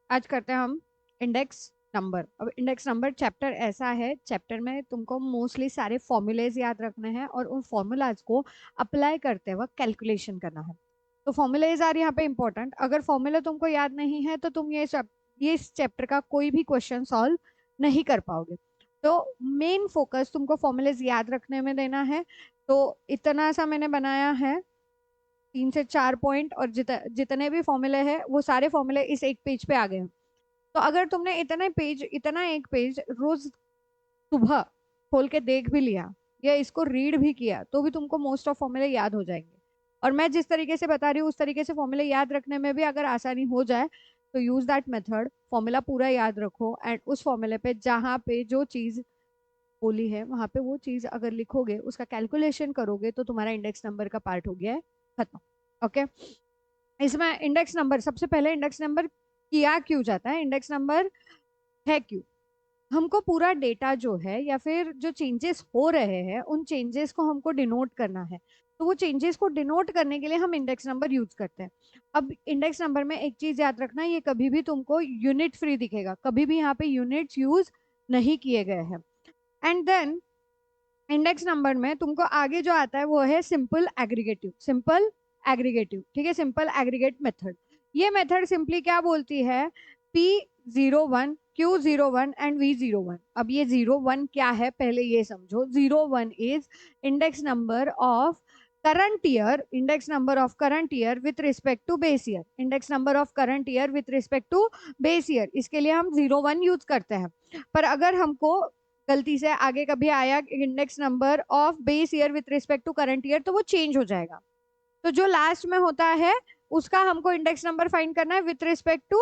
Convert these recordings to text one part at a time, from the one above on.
आज करते हैं हम इंडेक्स नंबर। अब इंडेक्स नंबर चैप्टर ऐसा है, चैप्टर में तुमको मोस्टली सारे फॉर्मूलेज याद रखने हैं और उन फॉर्मूलाज को अप्लाई करते वक्त कैलकुलेशन करना है। तो फॉर्मूलेज आर यहाँ पे इंपॉर्टेंट। अगर फॉर्मूला तुमको याद नहीं है तो तुम ये इस चैप्टर का कोई भी क्वेश्चन सॉल्व नहीं कर पाओगे। तो मेन फोकस तुमको फॉर्मूलेज याद रखने में देना है। तो इतना सा मैंने बनाया है, 3 से 4 पॉइंट, और जितने भी फॉर्मूले हैं वो सारे फॉर्मूले इस एक पेज पे आ गए हैं। तो अगर तुमने इतना एक पेज रोज सुबह खोल के देख भी लिया या इसको रीड भी किया तो भी तुमको मोस्ट ऑफ फॉर्मूले याद हो जाएंगे। और मैं जिस तरीके से बता रही हूँ उस तरीके से फॉर्मूले याद रखने में भी अगर आसानी हो जाए तो यूज दैट मेथड। फॉर्मूला पूरा याद रखो एंड उस फॉर्मूले पे जहाँ पे जो चीज बोली है वहां पे वो चीज अगर लिखोगे, उसका कैलकुलेशन करोगे, तो तुम्हारा इंडेक्स नंबर का पार्ट हो गया है खत्म। ओके। इसमें इंडेक्स नंबर, सबसे पहले इंडेक्स नंबर किया क्यों जाता है, इंडेक्स नंबर है क्यों। हमको पूरा डेटा जो है या फिर जो चेंजेस हो रहे हैं उन चेंजेस को हमको डिनोट करना है। तो वो चेंजेस को डिनोट करने के लिए हम इंडेक्स नंबर यूज करते हैं। अब इंडेक्स नंबर में एक चीज याद रखना, ये कभी भी तुमको यूनिट फ्री दिखेगा, कभी भी यहाँ पे यूनिट्स यूज नहीं किए गए हैं। एंड देन इंडेक्स नंबर में तुमको आगे जो आता है वो है सिंपल एग्रीगेटिव। ठीक है, सिंपल एग्रीगेट मेथड। ये मेथड सिंपली क्या बोलती है, P01, Q01 एंड V01। अब ये 01 क्या है पहले ये समझो। 01 is index number of current year, index number of current year with respect to base year, index number of current year with respect to base year. इसके लिए हम 01 यूज करते हैं। पर अगर हमको गलती से आगे कभी आया index number of base year with respect to current year तो वो चेंज हो जाएगा। तो जो लास्ट में होता है उसका हमको इंडेक्स नंबर फाइंड करना है with respect to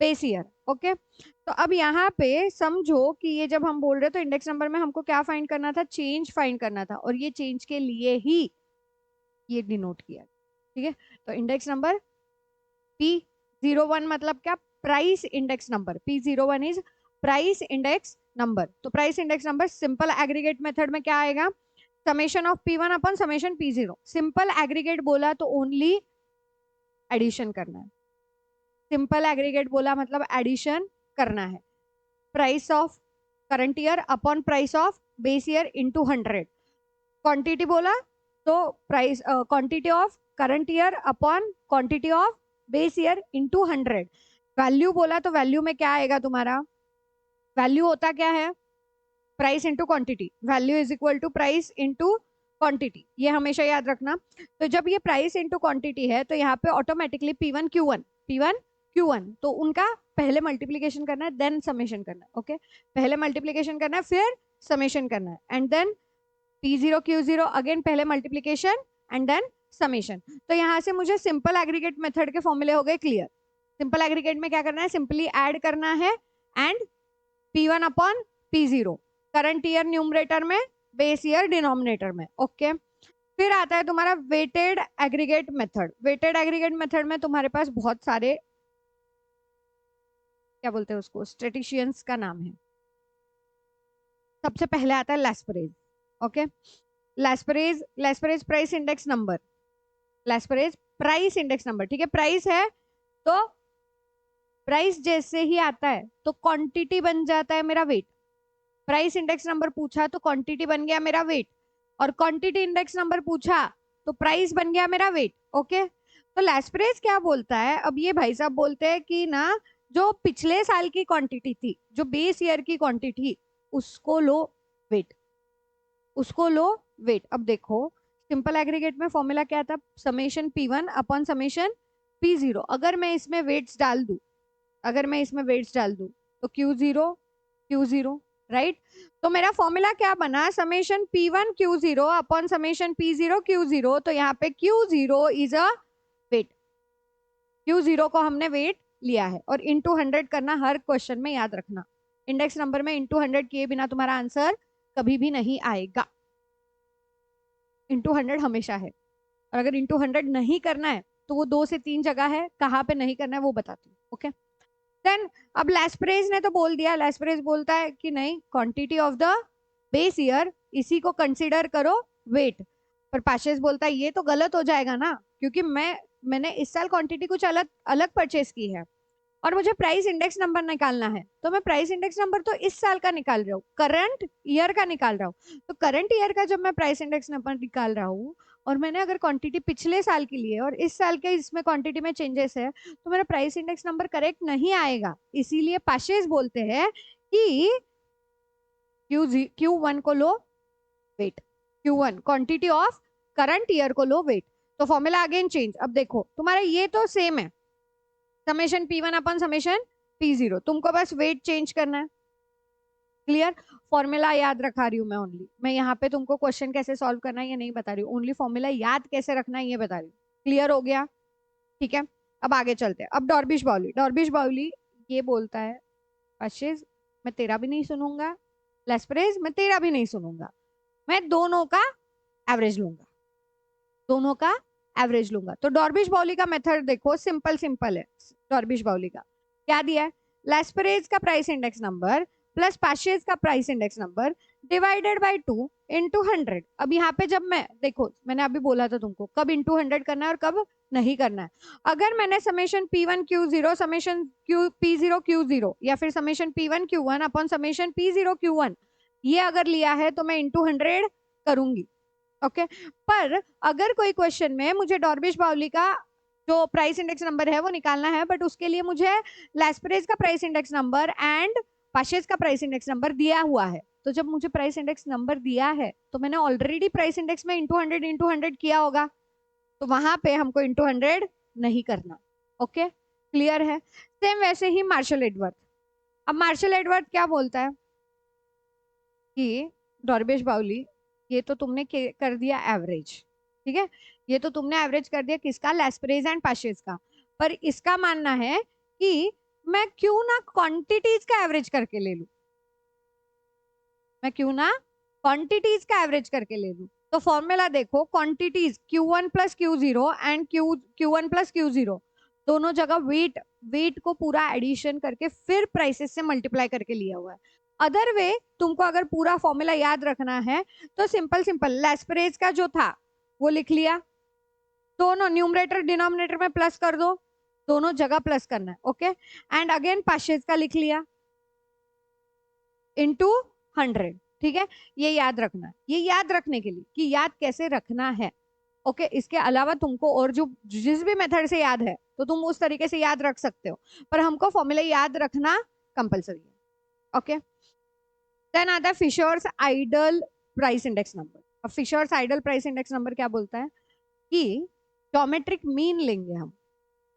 base year. Okay. तो अब यहाँ पे समझो कि ये जब हम बोल रहे तो इंडेक्स नंबर में हमको क्या फाइंड करना था, चेंज फाइंड करना था, और ये चेंज के लिए ही ये डिनोट किया। ठीक है। तो इंडेक्स नंबर P01 मतलब क्या, price index number. P01 is price index number. तो price index number simple aggregate method में क्या आएगा, summation of P1 upon summation P0। Simple aggregate बोला तो ओनली एडिशन करना है। सिंपल एग्रीगेट बोला मतलब एडिशन करना है। Price of current year upon price of base year into 100। Quantity बोला तो price quantity of current year upon quantity of base year into 100। Value बोला तो वैल्यू में क्या आएगा तुम्हारा, वैल्यू होता क्या है, price into quantity. Value is equal to price into quantity, ये हमेशा याद रखना। तो जब ये प्राइस इंटू क्वांटिटी है तो यहाँ पे ऑटोमेटिकली P1 Q1 तो उनका पहले मल्टीप्लीकेशन करना है देन समेशन करना है। ओके। पहले मल्टीप्लीकेशन करना है फिर समेशन करना है and then P0 Q0 again पहले मल्टीप्लीकेशन एंड देन समेशन। तो यहाँ से मुझे सिंपल एग्रीगेट मेथड के फॉर्मूले हो गए क्लियर। सिंपल एग्रीगेट में क्या करना है, सिंपली ऐड करना है and P1 upon P0, current year numerator में, बेस ईयर डिनोमिनेटर में। ओके। फिर आता है तुम्हारा weighted aggregate method. Weighted aggregate method में तुम्हारे पास बहुत सारे, क्या बोलते हैं उसको, स्ट्रेटिशियंस का नाम है। सबसे पहले आता है Laspeyres. Okay. Laspeyres price index number, Laspeyres price index number. ठीक है, प्राइस है तो प्राइस जैसे ही आता है तो क्वांटिटी बन जाता है मेरा वेट। प्राइस इंडेक्स नंबर पूछा तो क्वांटिटी बन गया मेरा वेट, और क्वांटिटी इंडेक्स नंबर पूछा तो प्राइस बन गया मेरा वेट। ओके। तो लैस्परेज क्या बोलता है, अब ये भाई साहब बोलते हैं कि ना जो पिछले साल की क्वांटिटी थी, जो बेस ईयर की क्वांटिटी, उसको लो वेट, उसको लो वेट। अब देखो सिंपल एग्रीगेट में फॉर्मूला क्या था, summation P1 upon summation P0। अगर मैं इसमें वेट्स डाल दूं, अगर मैं इसमें वेट्स डाल दूं तो Q0 राइट। तो मेरा फॉर्मूला क्या बना, summation P1 Q0 upon summation P0 Q0। तो यहाँ पे Q0 is a wait, Q0 को हमने वेट लिया है, और इंटू 100 करना हर क्वेश्चन में याद रखना। इंडेक्स नंबर में इंटू 100 किए बिना तुम्हारा आंसर कभी भी नहीं आएगा। इंटू 100 हमेशा है, और अगर इंटू 100 नहीं करना है तो वो 2 से 3 जगह है, कहाँ पे नहीं करना है वो बताती हूँ। ओके। देन अब लैस्परेज ने तो बोल दिया, लैस्परेज बोलता है कि नहीं, quantity of the base year इसी को कंसीडर करो वेट। पर पाशेस बोलता है ये तो गलत हो जाएगा ना, क्योंकि मैंने इस साल क्वांटिटी कुछ अलग अलग परचेस की है। और मुझे प्राइस इंडेक्स नंबर निकालना है, तो मैं प्राइस इंडेक्स नंबर तो इस साल का निकाल रहा हूँ, करंट ईयर का निकाल रहा हूँ। तो करंट ईयर का जब मैं प्राइस इंडेक्स नंबर निकाल रहा हूँ और मैंने अगर क्वांटिटी पिछले साल की ली है और इस साल के इसमें क्वांटिटी में चेंजेस है, तो मेरा प्राइस इंडेक्स नंबर करेक्ट नहीं आएगा। इसीलिए पाशेस बोलते हैं कि Q1 को लो weight, Q1 quantity of current year को लो वेट। तो फॉर्मूला अगेन चेंज। अब देखो तुम्हारा ये तो सेम है, summation P1 upon summation P0, तुमको बस वेट चेंज करना है। क्लियर? फॉर्मूला याद रखा रही हूँ मैं ओनली, मैं यहाँ पे तुमको क्वेश्चन कैसे सॉल्व करना है ये नहीं बता रही हूँ, ओनली फॉर्मूला याद कैसे रखना है ये बता रही हूँ। क्लियर हो गया? ठीक है, अब आगे चलते हैं। अब डॉर्बिश बाउली, डॉर्बिश बाउली ये बोलता है अशिज मैं तेरा भी नहीं सुनूंगा, लेस्परेज मैं तेरा भी नहीं सुनूंगा, मैं दोनों का एवरेज लूंगा, दोनों का एवरेज लूंगा। तो डॉर्बिश बाउली का मेथड देखो, सिंपल सिंपल है। डॉर्बिश बाउली का क्या दिया है, लेस्परेज का प्राइस इंडेक्स नंबर प्लस पाशेज का price index number divided by 2 into 100। अब यहाँ पे जब मैं देखो, मैंने अभी बोला था तुमको कब इंटू 100 करना है और कब नहीं करना है। अगर मैंने summation P1 Q0 summation P0 Q0 या फिर summation P1 Q1 upon summation P0 Q1 ये अगर लिया है तो मैं इंटू 100 करूंगी। ओके, पर अगर कोई क्वेश्चन में मुझे डॉर्बिश बाउली का जो प्राइस इंडेक्स नंबर है वो निकालना है, बट उसके लिए मुझे लेस्परेज का प्राइस इंडेक्स नंबर एंड पाशेज का प्राइस इंडेक्स नंबर दिया हुआ है, तो जब मुझे प्राइस इंडेक्स नंबर दिया है तो मैंने ऑलरेडी प्राइस इंडेक्स में इंटू हंड्रेड किया होगा, तो वहां पे हमको इंटू 100 नहीं करना। ओके, क्लियर है? सेम वैसे ही मार्शल एडवर्थ। अब मार्शल एडवर्थ क्या बोलता है कि डॉर्बिश बाउली ये तो तुमने कर दिया एवरेज, ठीक है, ये तो तुमने एवरेज कर दिया किसका, लेस्परेज एंड पाशेज का, पर इसका मानना है कि मैं क्यों ना क्वांटिटीज का एवरेज करके ले लूं, मैं क्यों ना क्वांटिटीज का एवरेज करके ले लूं। तो फॉर्मूला देखो, quantities Q1 plus Q0 and Q1 plus Q0 दोनों जगह वेट, वेट को पूरा एडिशन करके फिर प्राइसेस से मल्टीप्लाई करके लिया हुआ है। अदर वे तुमको अगर पूरा फॉर्मूला याद रखना है तो सिंपल सिंपल लेस्परेज का जो था वो लिख लिया, दोनों न्यूमरेटर डिनोमिनेटर में प्लस कर दो, दोनों जगह प्लस करना है। ओके, एंड अगेन पाशेज का लिख लिया इंटू 100। ठीक है, ये याद रखना है, ये याद रखने के लिए कि याद कैसे रखना है। ओके, इसके अलावा तुमको और जो जिस भी मेथड से याद है तो तुम उस तरीके से याद रख सकते हो, पर हमको फॉर्मूला याद रखना कंपलसरी है। ओके, देन आता है Fisher's ideal price index number. अब Fisher's ideal price index number क्या बोलता है कि ज्योमेट्रिक मीन लेंगे हम,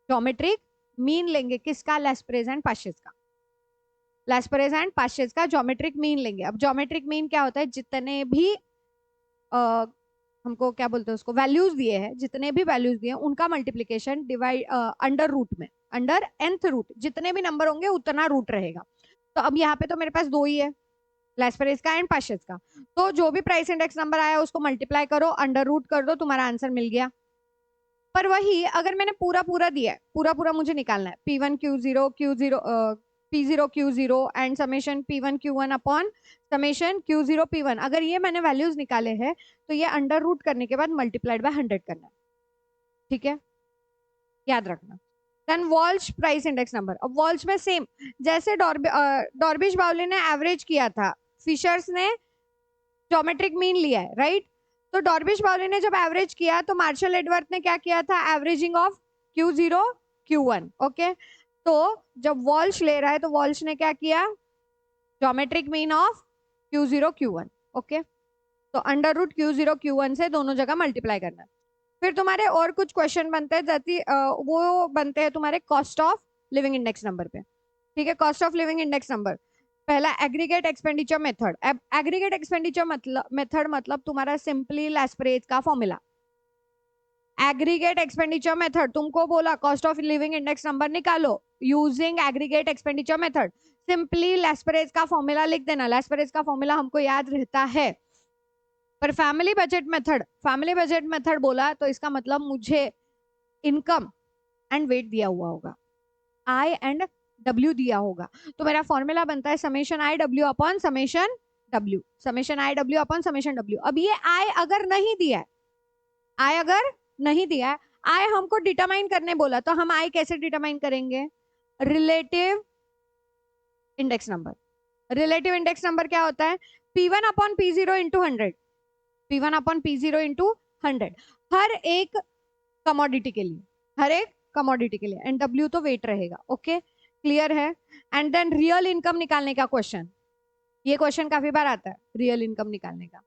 ज्योमेट्रिक मीन लेंगे किसका, लेस्परेज एंड पाशेज का, लेस्परेज एंड पाशेज का ज्योमेट्रिक मीन लेंगे। अब ज्योमेट्रिक मीन क्या होता है, जितने भी हमको क्या बोलते हैं उसको, वैल्यूज दिए हैं, जितने भी वैल्यूज दिए हैं उनका मल्टीप्लीकेशन डिवाइड अंडर रूट में, अंडर nth रूट, जितने भी नंबर होंगे उतना रूट रहेगा। तो अब यहाँ पे तो मेरे पास दो ही है, लेस्परेज का एंड पाशेज का, तो जो भी प्राइस इंडेक्स नंबर आया उसको मल्टीप्लाई करो, अंडर रूट कर दो, तुम्हारा आंसर मिल गया। पर वही अगर मैंने पूरा पूरा दिया है, पूरा पूरा मुझे निकालना है, P1 Q0 Q0 P0 Q0 and summation P1 Q1 upon summation Q0 P1, अगर ये मैंने वैल्यूज निकाले हैं तो ये अंडर रूट करने के बाद मल्टीप्लाइड बाय 100 करना है। ठीक है, याद रखना। Then Walsh price index number. अब वॉल्श में सेम जैसे डॉर्बिश बाउली ने एवरेज किया था, फिशर्स ने ज्योमेट्रिक मीन लिया है, राइट? तो डॉर्बिश बाउली ने जब एवरेज किया तो मार्शल एडवर्थ ने क्या किया था, averaging of Q0 Q1। Okay, तो जब वॉल्श ले रहा है तो वॉल्श ने क्या किया, geometric mean of Q0 Q1। Okay, तो अंडर रूट Q0 Q1 से दोनों जगह मल्टीप्लाई करना है। फिर तुम्हारे और कुछ क्वेश्चन बनते हैं जाती वो बनते हैं तुम्हारे cost of living index number पे। ठीक है, cost of living index number, पहला aggregate expenditure method. Aggregate expenditure method मतलब तुम्हारा सिंपली लेस्परेज का फॉर्मूला। एग्रीगेट एक्सपेंडिचर मेथड तुमको बोला cost of living index number निकालो using aggregate expenditure method, simply Laspeyres का फॉर्मूला लिख देना, लेस्परेज का फॉर्मूला हमको याद रहता है। पर family budget method, family budget method बोला तो इसका मतलब मुझे इनकम एंड वेट दिया हुआ होगा, आई एंड डब्ल्यू दिया होगा, तो मेरा फॉर्मूला बनता है summation I W upon summation W, summation I W upon summation W. अब ये आई अगर नहीं दिया है, आई अगर नहीं दिया है, आई हमको डिटरमाइन करने बोला, तो हम आई कैसे डिटरमाइन करेंगे, relative index number. Relative index number क्या होता है? P1 upon P0 into 100, P1 upon P0 into 100, हर एक कमोडिटी के लिए, हर एक कमोडिटी के लिए, एंड W तो वेट रहेगा। ओके, क्लियर है? एंड देन रियल इनकम निकालने का क्वेश्चन, ये क्वेश्चन काफी बार आता है रियल इनकम निकालने का।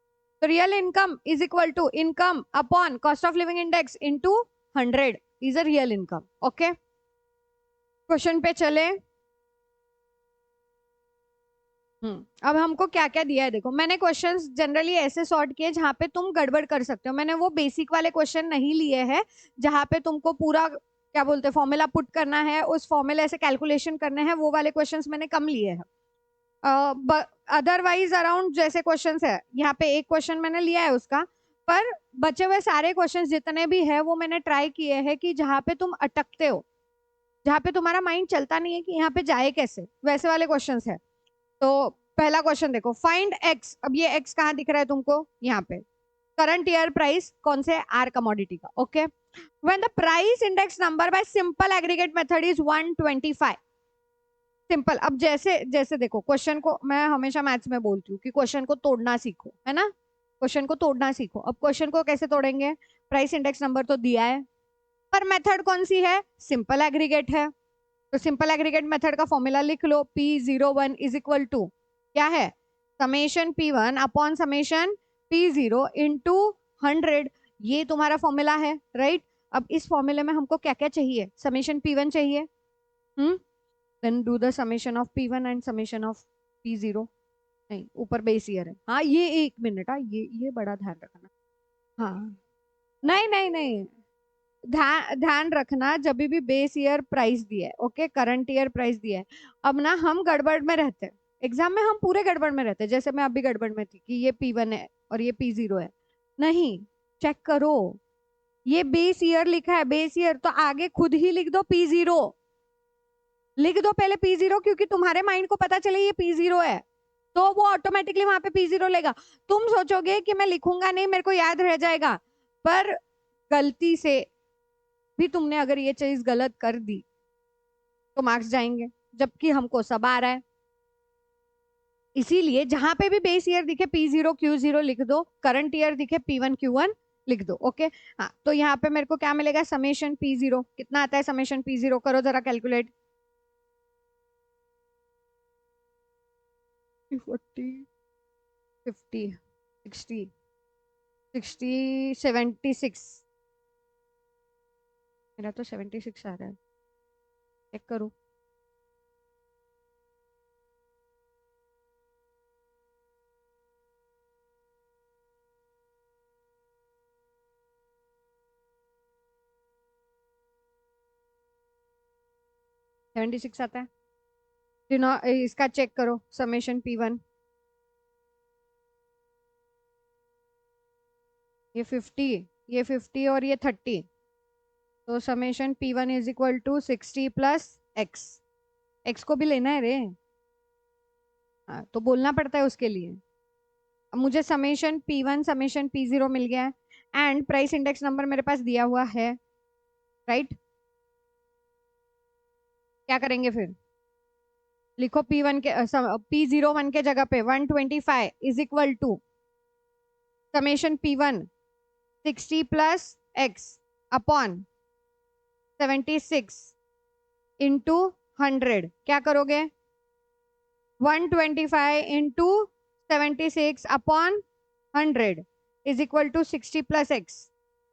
तो real income is equal to income upon cost of living index into 100 is a real income. Okay, question पे चले। अब हमको क्या क्या दिया है देखो, मैंने क्वेश्चंस जनरली ऐसे सॉर्ट किए जहां पे तुम गड़बड़ कर सकते हो। मैंने वो बेसिक वाले क्वेश्चन नहीं लिए हैं जहां पे तुमको पूरा क्या बोलते हैं फॉर्मूला पुट करना है, उस फॉर्मूले से कैलकुलेशन करने हैं, वो वाले क्वेश्चंस मैंने कम लिए हैं। अदरवाइज अराउंड जैसे क्वेश्चंस है, यहाँ पे एक क्वेश्चन मैंने लिया है उसका, पर बचे हुए सारे क्वेश्चंस जितने भी है वो मैंने ट्राई किए हैं कि जहाँ पे तुम अटकते हो, जहाँ पे तुम्हारा माइंड चलता नहीं है कि यहाँ पे जाए कैसे, वैसे वाले क्वेश्चंस है। तो पहला क्वेश्चन देखो, फाइंड एक्स। अब ये एक्स कहाँ दिख रहा है तुमको? यहाँ पे करंट ईयर प्राइस कौन से? आर कमोडिटी का। Okay, when the price index number by simple aggregate method is 125। Simple, अब जैसे जैसे देखो क्वेश्चन को, मैं हमेशा मैथ्स में बोलती हूँ कि क्वेश्चन को तोड़ना सीखो, है ना? क्वेश्चन को तोड़ना सीखो। अब क्वेश्चन को कैसे तोड़ेंगे? प्राइस इंडेक्स नंबर तो दिया है, पर मेथड कौन सी है? सिंपल एग्रीगेट है। तो सिंपल एग्रीगेट मेथड का फॉर्मूला लिख लो, P01 इज इक्वल टू क्या है? Summation P1 upon summation P0 into 100, ये तुम्हारा फॉर्मूला है, राइट? अब इस फॉर्मूले में हमको क्या क्या चाहिए? समेशन P1 चाहिए, then do the summation of P1 and summation of P0। नहीं, ऊपर बेस ईयर है। हाँ, ये एक मिनट, हाँ ये बड़ा ध्यान रखना। हाँ, नहीं नहीं नहीं, ध्यान ध्यान रखना, जब भी बेस ईयर प्राइस दिया है, ओके, करंट ईयर प्राइस दिया है। अब ना हम गड़बड़ में रहते हैं एग्जाम में, हम पूरे गड़बड़ में रहते हैं, जैसे मैं अभी गड़बड़ में थी कि ये P1 है और ये P0 है। नहीं, चेक करो, ये बेस ईयर लिखा है, बेस ईयर तो आगे खुद ही लिख दो P0, लिख दो पहले P0, क्योंकि तुम्हारे माइंड को पता चले ये P0 है, तो वो ऑटोमेटिकली वहां पे P0 लेगा। तुम सोचोगे कि मैं लिखूंगा नहीं, मेरे को याद रह जाएगा, पर गलती से भी तुमने अगर ये चीज गलत कर दी तो मार्क्स जाएंगे, जबकि हमको सब आ रहा है। इसीलिए जहां पे भी बेस ईयर दिखे P0 Q0 लिख दो, करंट ईयर दिखे P1 Q1 लिख दो। ओके, हाँ, तो यहाँ पे मेरे को क्या मिलेगा? समेशन P0 कितना आता है? समेशन P0 करो जरा कैलकुलेट। 40, 50, 60, 60, 76। मेरा तो 76 आ रहा है, चेक करो। सेवेंटी सिक्स आता है। इसका चेक करो, समेशन P1, ये 50, ये 50 और ये 30, तो summation P1 is equal to 60 plus X. X को भी लेना है रे, हाँ, तो बोलना पड़ता है उसके लिए। अब मुझे समेशन P1 समेशन P0 मिल गया है, एंड प्राइस इंडेक्स नंबर मेरे पास दिया हुआ है, राइट? क्या करेंगे फिर? लिखो P1 के P01 के जगह पे 125 is equal to summation P1 60 plus X upon 76 into 100। क्या करोगे? 125 into 76 upon 100 is equal to 60 plus X.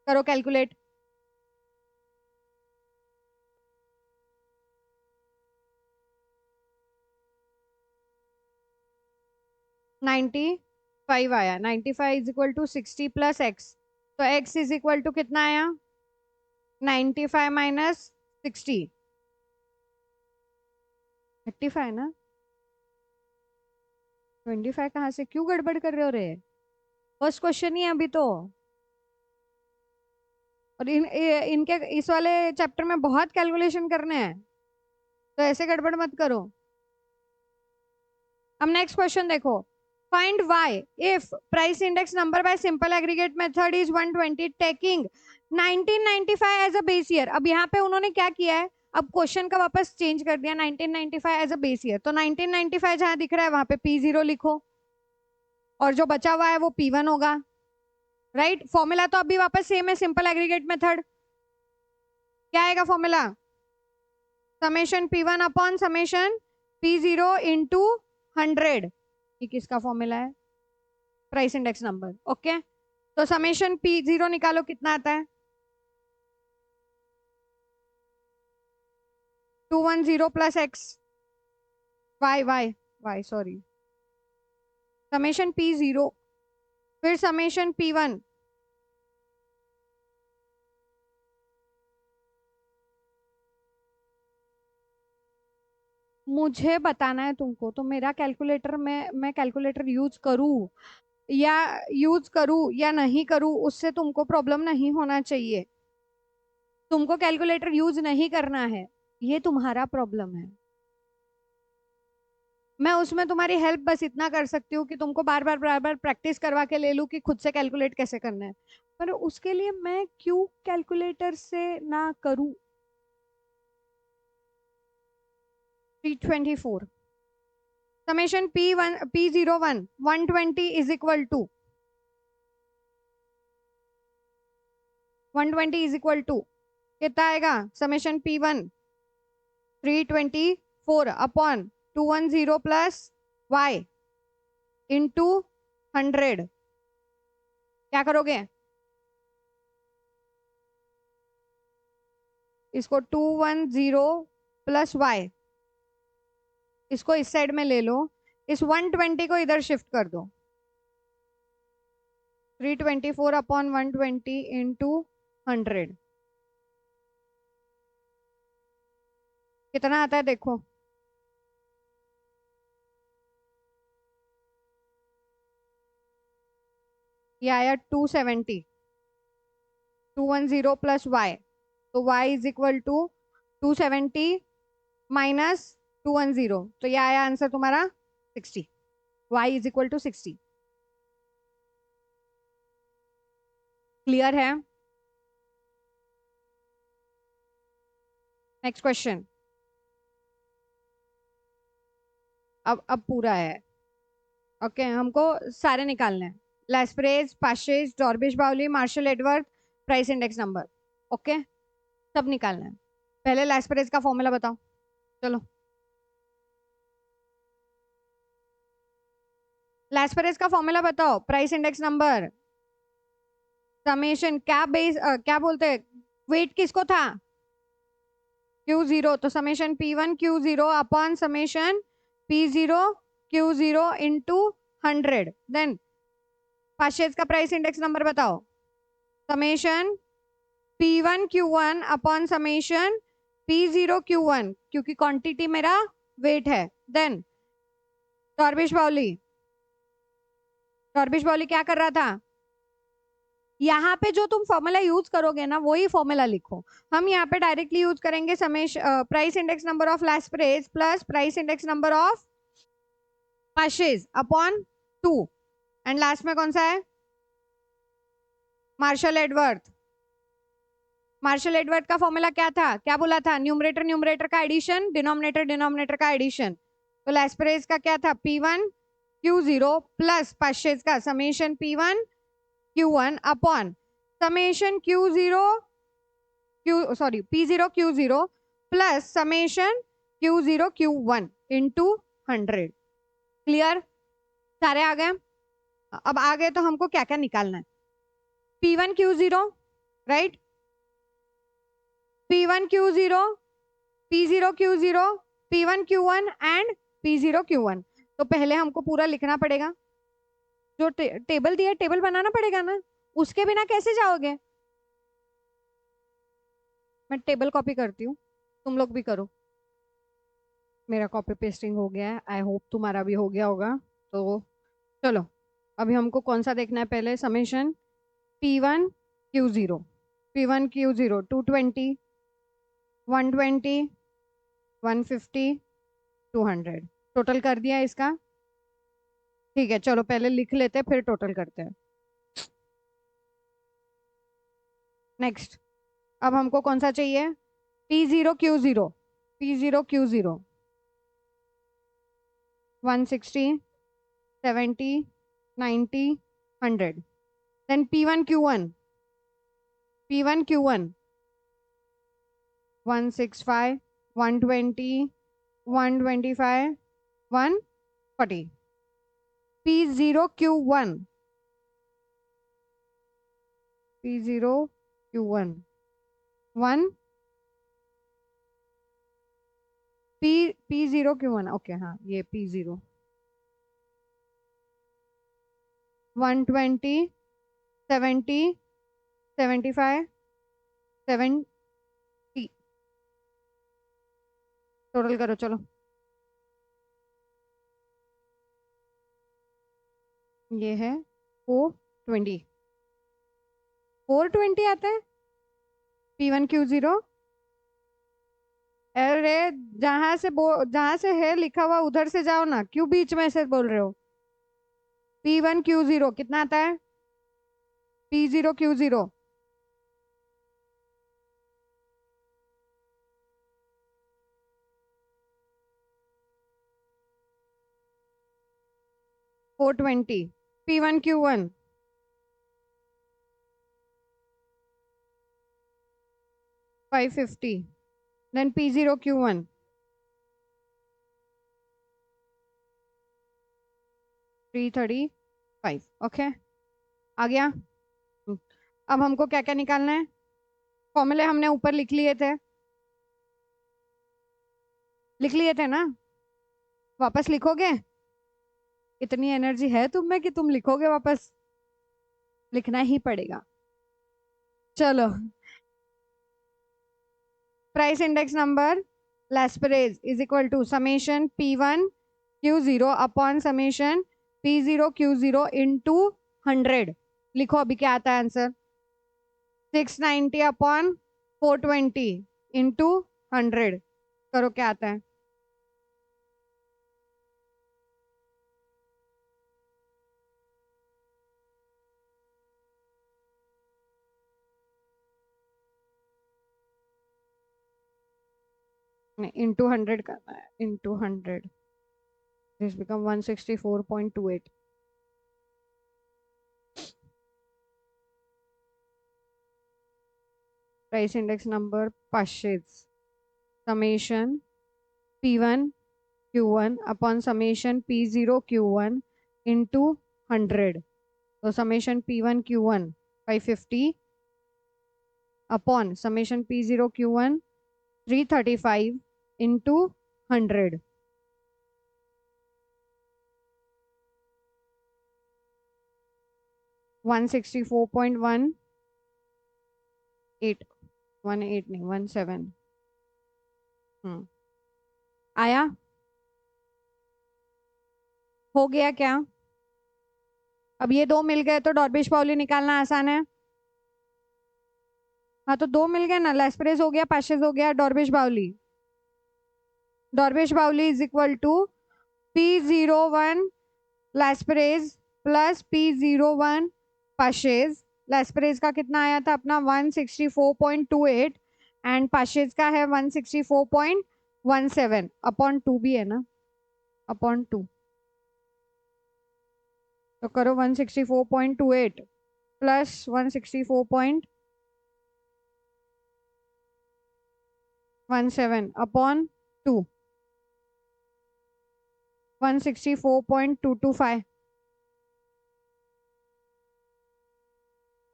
करो कैलकुलेट। 95 आया। 95 is equal to 60 plus X, तो एक्स इज इक्वल टू कितना आया? 95 माइनस 60, 35 ना? 25 कहाँ से? क्यों गड़बड़ कर रहे हो रे? फर्स्ट क्वेश्चन ही है अभी तो, और इनके इस वाले चैप्टर में बहुत कैलकुलेशन करने हैं, तो ऐसे गड़बड़ मत करो। अब नेक्स्ट क्वेश्चन देखो, find y if price index number by simple aggregate method is 120 taking 1995 as a base year. अब यहाँ पे उन्होंने क्या किया है? अब क्वेश्चन का वापस चेंज कर दिया, 1995 एज अ बेस ईयर, तो 1995 जहां दिख रहा है वहां पे P0 लिखो, और जो बचा हुआ है वो P1 होगा, राइट। फॉर्मूला तो अभी वापस सेम है, सिंपल एग्रीगेट मेथड। क्या आएगा formula? Summation P1 upon summation P0 into 100। ये किसका फॉर्मूला है? Price index number. ओके, तो समेशन P0 निकालो, कितना आता है? 210 plus X, Y Y Y sorry, summation P0, फिर समेशन P1, मुझे बताना है तुमको, तो मेरा कैलकुलेटर में मैं कैलकुलेटर यूज करूँ या या नहीं करूँ, उससे तुमको प्रॉब्लम नहीं होना चाहिए। तुमको कैलकुलेटर यूज नहीं करना है, ये तुम्हारा प्रॉब्लम है। मैं उसमें तुम्हारी हेल्प बस इतना कर सकती हूँ कि तुमको बार बार प्रैक्टिस करवा के ले लूँ कि खुद से कैलकुलेट कैसे करना है, पर उसके लिए मैं क्यों कैलकुलेटर से ना करूँ? 324 summation P01 120 is equal to 120 is equal to कितना आएगा? Summation P1 324 upon 210 plus y into 100। क्या करोगे? इसको 210 प्लस y, इसको इस साइड में ले लो, इस 120 को इधर शिफ्ट कर दो। 324 अपॉन 120 इंटू 100 कितना आता है देखो। ये आया 270, 210 प्लस वाई, तो y is equal to 270 minus 210, तो ये आया आंसर तुम्हारा 60। y is equal to 60। Clear है? Next question. अब पूरा है। ओके, हमको सारे निकालने हैं, लैस्परेज, Paasche's, Dorbish Bowley, Marshall Edward, price index number. Okay, सब निकालना है। पहले लैस्परेज का फॉर्मूला बताओ, चलो। लैस्परेज का फॉर्मूला बताओ, प्राइस इंडेक्स नंबर, समेशन, क्या बेस क्या बोलते हैं, वेट किसको था? Q0, तो summation P1 Q0 upon summation P0 Q0 into 100। Then Paasche's का प्राइस इंडेक्स नंबर बताओ, summation P1 Q1 upon summation P0 Q1, क्योंकि क्वांटिटी मेरा वेट है। देन टॉर्बिश बाउली, टॉर्बिश बाउली क्या कर रहा था? यहाँ पे जो तुम फॉर्मूला यूज करोगे ना, वही फॉर्मूला लिखो। हम यहाँ पे डायरेक्टली यूज करेंगे summation price index number of Laspeyres plus price index number of Paasche's upon 2, and last में कौन सा है? Marshall Edgeworth. मार्शल एडवर्ड का फॉर्मूला क्या था? क्या बोला था? न्यूमरेटर न्यूमरेटर का एडिशन, डिनोमिनेटर डिनोमिनेटर का एडिशन। तो लैस्परेज का क्या था? P1 Q0 प्लस पाशेज का summation P1 Q1 upon summation P0 Q0 plus summation Q0 Q1 into 100। Clear? सारे आ गए? अब आ गए तो हमको क्या क्या निकालना है? P1 Q0, right, P1 Q0, P0 Q0, P1 Q1 and P0 Q1। तो पहले हमको पूरा लिखना पड़ेगा, जो टेबल दिया है टेबल बनाना पड़ेगा ना, उसके बिना कैसे जाओगे? मैं टेबल कॉपी करती हूँ, तुम लोग भी करो। मेरा कॉपी पेस्टिंग हो गया है, आई होप तुम्हारा भी हो गया होगा। तो चलो, अभी हमको कौन सा देखना है? पहले summation P1 Q0, P1 Q0 220 120 150 200, total कर दिया इसका। ठीक है, चलो पहले लिख लेते हैं फिर टोटल करते हैं। नेक्स्ट, अब हमको कौन सा चाहिए? P0Q0, P0Q0, 160, 70, 90, 100. Then P1Q1, P1Q1, 165, 120, 125, 140. P0Q1, P0Q1, 1 P0Q1, okay हाँ ये P0, 120, 70, 75, 70, टोटल करो चलो। ये है 420, 420 आता है P1Q0। अरे जहां से है लिखा हुआ उधर से जाओ ना, क्यों बीच में से बोल रहे हो। P1Q0 कितना आता है? P0Q0, 420, P1Q1, 550, then P0Q1, 335। Okay आ गया। अब हमको क्या क्या निकालना है? फॉर्मूले हमने ऊपर लिख लिए थे ना? वापस लिखोगे? इतनी एनर्जी है तुम में कि तुम लिखोगे वापस? लिखना ही पड़ेगा। चलो, price index number Laspeyres is equal to summation P1Q0 upon summation P0Q0 into 100। लिखो अभी क्या आता है आंसर। 690 अपॉन 420 इंटू 100, करो क्या आता है। नहीं, इंटू 100 करना है, into 100, this become 164.28। Price index number 500 summation P1Q1 upon summation P0Q1 into 100। तो summation P1Q1 550 upon summation P0Q1 335 into 100। 164.18, 18 नहीं 17। आया? हो गया क्या? अब ये दो मिल गए तो डॉर्बिश पाउली निकालना आसान है। हाँ तो दो मिल गए ना, लेस्परेज हो गया, पाशेज हो गया, डॉर्बिश Bowley. Dorbish Bowley is equal to P01 Laspeyres plus P01 Paasche's. Laspeyres का कितना आया था अपना 164.28 एंड पाशेज का है 164.17 अपॉन 2 भी है ना, अपॉन 2। तो करो 164.28 प्लस 164.17 अपॉन 2, 164.225।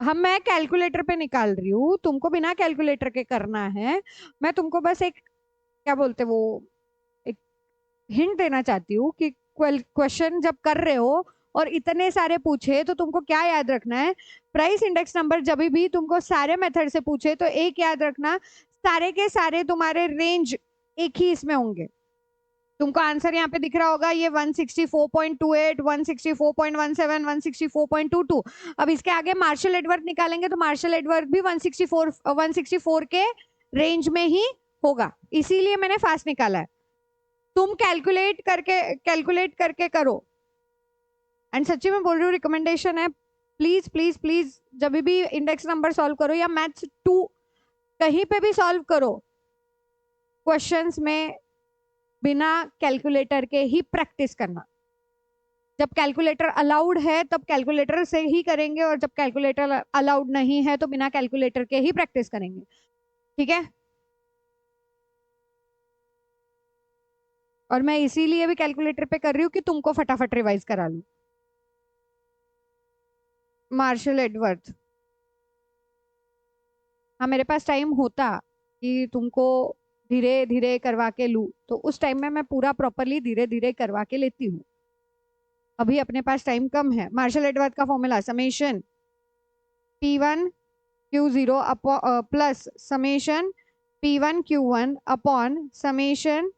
मैं कैलकुलेटर पे निकाल रही हूँ, तुमको बिना कैलकुलेटर के करना है। मैं तुमको बस एक क्या बोलते वो एक हिंट देना चाहती हूँ कि क्वेश्चन जब कर रहे हो और इतने सारे पूछे तो तुमको क्या याद रखना है। प्राइस इंडेक्स नंबर जब भी तुमको सारे मेथड से पूछे तो एक याद रखना, सारे के सारे तुम्हारे रेंज एक ही इसमें होंगे। तुमको आंसर यहाँ पे दिख रहा होगा, ये 164.28, 164.17, 164.22। अब इसके आगे मार्शल एडवर्ड निकालेंगे तो मार्शल एडवर्ड भी 164 के रेंज में ही होगा, इसीलिए मैंने फास्ट निकाला है। तुम कैलकुलेट करके करो। एंड सच्ची में बोल रही हूँ, रिकमेंडेशन है, प्लीज प्लीज प्लीज जब भी इंडेक्स नंबर सॉल्व करो या मैथ्स 2 कहीं पे भी सॉल्व करो, क्वेश्चंस में बिना कैलकुलेटर के ही प्रैक्टिस करना। जब कैलकुलेटर अलाउड है तब कैलकुलेटर से ही करेंगे, और जब कैलकुलेटर अलाउड नहीं है तो बिना कैलकुलेटर के ही प्रैक्टिस करेंगे। ठीक है? और मैं इसीलिए भी कैलकुलेटर पे कर रही हूँ कि तुमको फटाफट रिवाइज करा लूं। मार्शल एडवर्थ। हाँ, मेरे पास टाइम होता कि तुमको धीरे धीरे करवा के लूं, तो उस टाइम में मैं पूरा प्रॉपरली धीरे धीरे करवा के लेती हूँ। अभी अपने पास टाइम कम है। मार्शल एडवर्थ का formula summation P1 Q0 plus summation P1 Q1 upon summation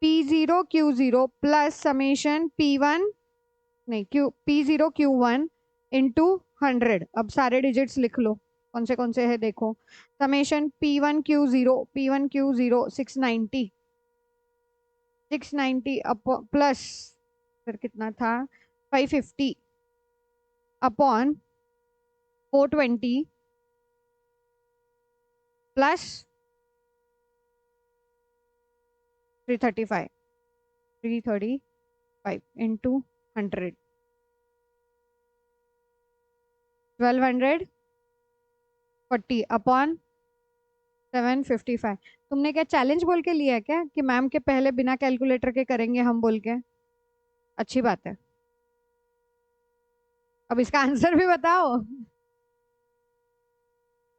P0 Q0 plus summation P1 नहीं P0 Q1 इंटू 100। अब सारे डिजिट्स लिख लो, कौन से है देखो। समेशन P1 Q0 690 प्लस फिर कितना था 550 अपॉन 420 प्लस 335 इंटू 100 1240 अपॉन 755। तुमने क्या चैलेंज बोल के लिया है क्या कि मैम के पहले बिना कैलकुलेटर के करेंगे हम बोल के? अच्छी बात है। अब इसका आंसर भी बताओ।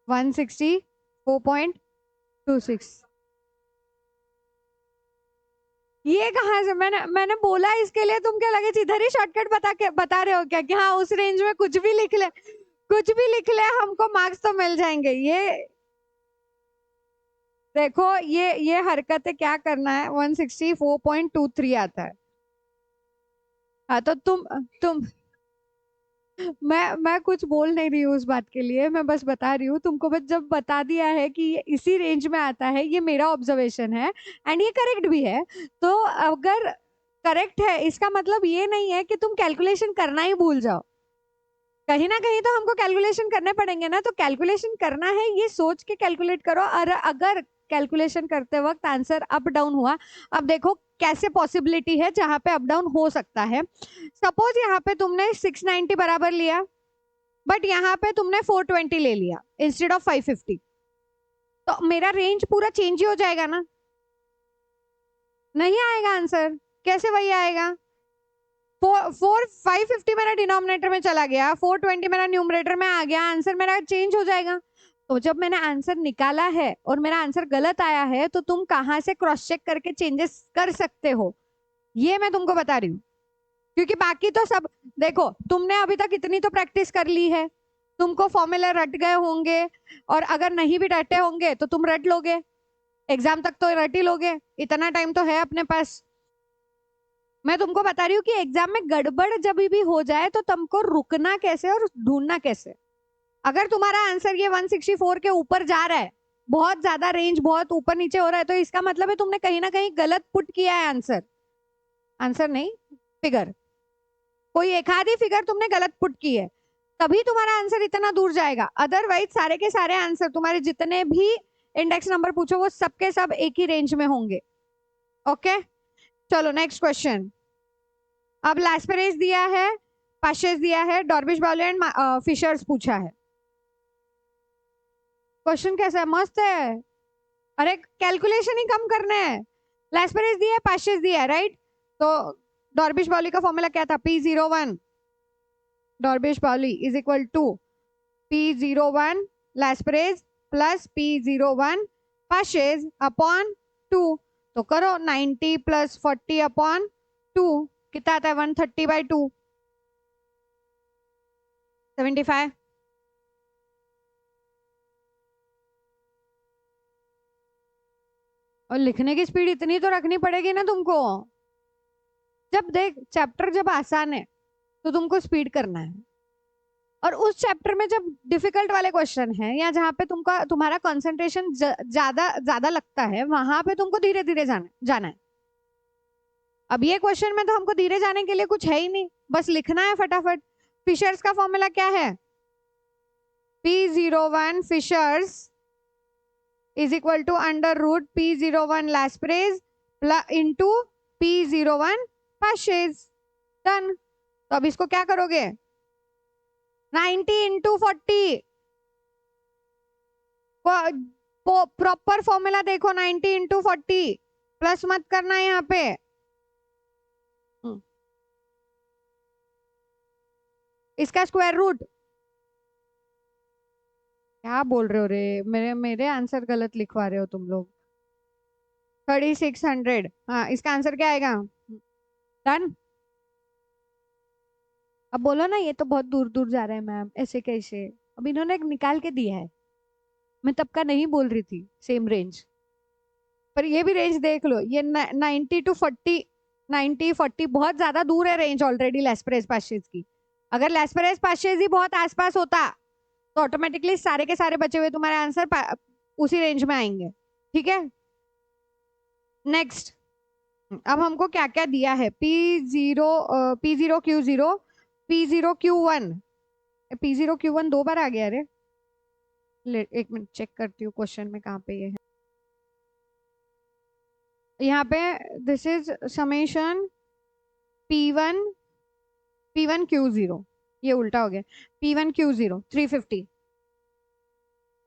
164.26। ये कहाँ से? मैंने बोला इसके लिए, तुम क्या लगे इधर ही शॉर्टकट बता रहे हो क्या कि हाँ उस रेंज में कुछ भी लिख ले, कुछ भी लिख ले हमको मार्क्स तो मिल जाएंगे। ये देखो, ये हरकतें क्या करना है। 164.23 आता है। हाँ तो तुम मैं कुछ बोल नहीं रही हूँ उस बात के लिए, मैं बस बता रही हूँ तुमको। बस जब बता दिया है कि ये इसी रेंज में आता है, ये मेरा ऑब्जर्वेशन है एंड ये करेक्ट भी है। तो अगर करेक्ट है इसका मतलब ये नहीं है कि तुम कैलकुलेशन करना ही भूल जाओ। कहीं ना कहीं तो हमको कैलकुलेशन करने पड़ेंगे ना, तो कैलकुलेशन करना है ये सोच के कैलकुलेट करो। और अगर कैलकुलेशन करते वक्त आंसर अप डाउन हुआ, अब देखो कैसे पॉसिबिलिटी है जहां पे अप डाउन हो सकता है। सपोज यहाँ पे तुमने 690 बराबर लिया, बट यहाँ पे तुमने 420 ले लिया इंस्टेड ऑफ 550, तो मेरा रेंज पूरा चेंज ही हो जाएगा ना? नहीं आएगा आंसर। कैसे वही आएगा? 550 मेरा डिनोमिनेटर में चला गया, 420 मेरा न्यूमरेटर में आ गया, आंसर मेरा चेंज हो जाएगा। तो जब मैंने आंसर निकाला है और मेरा आंसर गलत आया है, तो तुम कहां से क्रॉस चेक करके चेंजेस कर सकते हो, ये मैं तुमको बता रही हूँ। क्योंकि बाकी तो सब देखो, तुमने अभी तक इतनी तो प्रैक्टिस कर ली है, तुमको फॉर्मूला रट गए होंगे, और अगर नहीं भी रटे होंगे तो तुम रट लोगे, एग्जाम तक तो रट ही लोगे, इतना टाइम तो है अपने पास। मैं तुमको बता रही हूँ कि एग्जाम में गड़बड़ जब भी हो जाए तो तुमको रुकना कैसे और ढूंढना कैसे। अगर तुम्हारा आंसर ये 164 के ऊपर जा रहा है, बहुत ज्यादा रेंज बहुत ऊपर नीचे हो रहा है, तो इसका मतलब है तुमने कहीं ना कहीं गलत पुट किया है आंसर। आंसर नहीं, फिगर, कोई एक आधी फिगर तुमने गलत पुट की है, तभी तुम्हारा आंसर इतना दूर जाएगा। अदरवाइज सारे के सारे आंसर तुम्हारे जितने भी इंडेक्स नंबर पूछो वो सबके सब एक ही रेंज में होंगे। ओके, चलो नेक्स्ट क्वेश्चन। अब लैस्पेरेस दिया है, पाशेस दिया है, डॉर्बिश बाउले एंड फिशर्स पूछा है। क्वेश्चन कैसा है? मस्त है। अरे कैलकुलेशन ही कम करने हैं। लैस्पेरेस दिया है, पाशेस दिया है, राइट? तो डॉर्बिश बाउली का फॉर्मूला क्या था? P01 Dorbish Bowley is equal to P01 Laspeyres plus P01 Paasche's upon 2। तो करो 90 प्लस 40 अपॉन 2, कितना आता है? 130/2, 75। और लिखने की स्पीड इतनी तो रखनी पड़ेगी ना तुमको। जब देख चैप्टर जब आसान है तो तुमको स्पीड करना है, और उस चैप्टर में जब डिफिकल्ट वाले क्वेश्चन है या जहाँ पे तुमका तुम्हारा कंसंट्रेशन ज्यादा ज्यादा लगता है, वहां पे तुमको धीरे धीरे जाना है। अब ये क्वेश्चन में तो हमको धीरे जाने के लिए कुछ है ही नहीं, बस लिखना है फटाफट। फिशर्स का फॉर्मूला क्या है? P01 Fisher's is equal to under root P01 Laspeyres into P01 Paasche's. Done. तो अब इसको क्या करोगे, 90 इंटू 40, प्रॉपर फॉर्मूला देखो, 90 इंटू 40, प्लस मत करना है यहाँ पे। इसका स्क्वायर रूट, क्या बोल रहे हो रे, मेरे मेरे आंसर गलत लिखवा रहे हो तुम लोग। 3600, हाँ इसका आंसर क्या आएगा। डन। अब बोलो ना ये तो बहुत दूर दूर जा रहा है मैम, ऐसे कैसे। अब इन्होंने निकाल के दिया है, मैं तब का नहीं बोल रही थी सेम रेंज, पर ये भी रेंज देख लो, ये 90 to 40, 90-40 बहुत ज्यादा दूर है रेंज ऑलरेडी लेस्परेज पाशेज की। अगर लेस्परेज पाशेज ही बहुत आसपास होता तो ऑटोमेटिकली सारे के सारे बचे हुए तुम्हारे आंसर उसी रेंज में आएंगे। ठीक है, नेक्स्ट। अब हमको क्या क्या दिया है, P0Q0, P0Q1, P0Q1 दो बार आ गया रे। एक मिनट चेक करती हूँ क्वेश्चन में कहाँ पे ये है। यहाँ पे दिस इज समेशन P1Q0, ये उल्टा हो गया, P1Q0 350,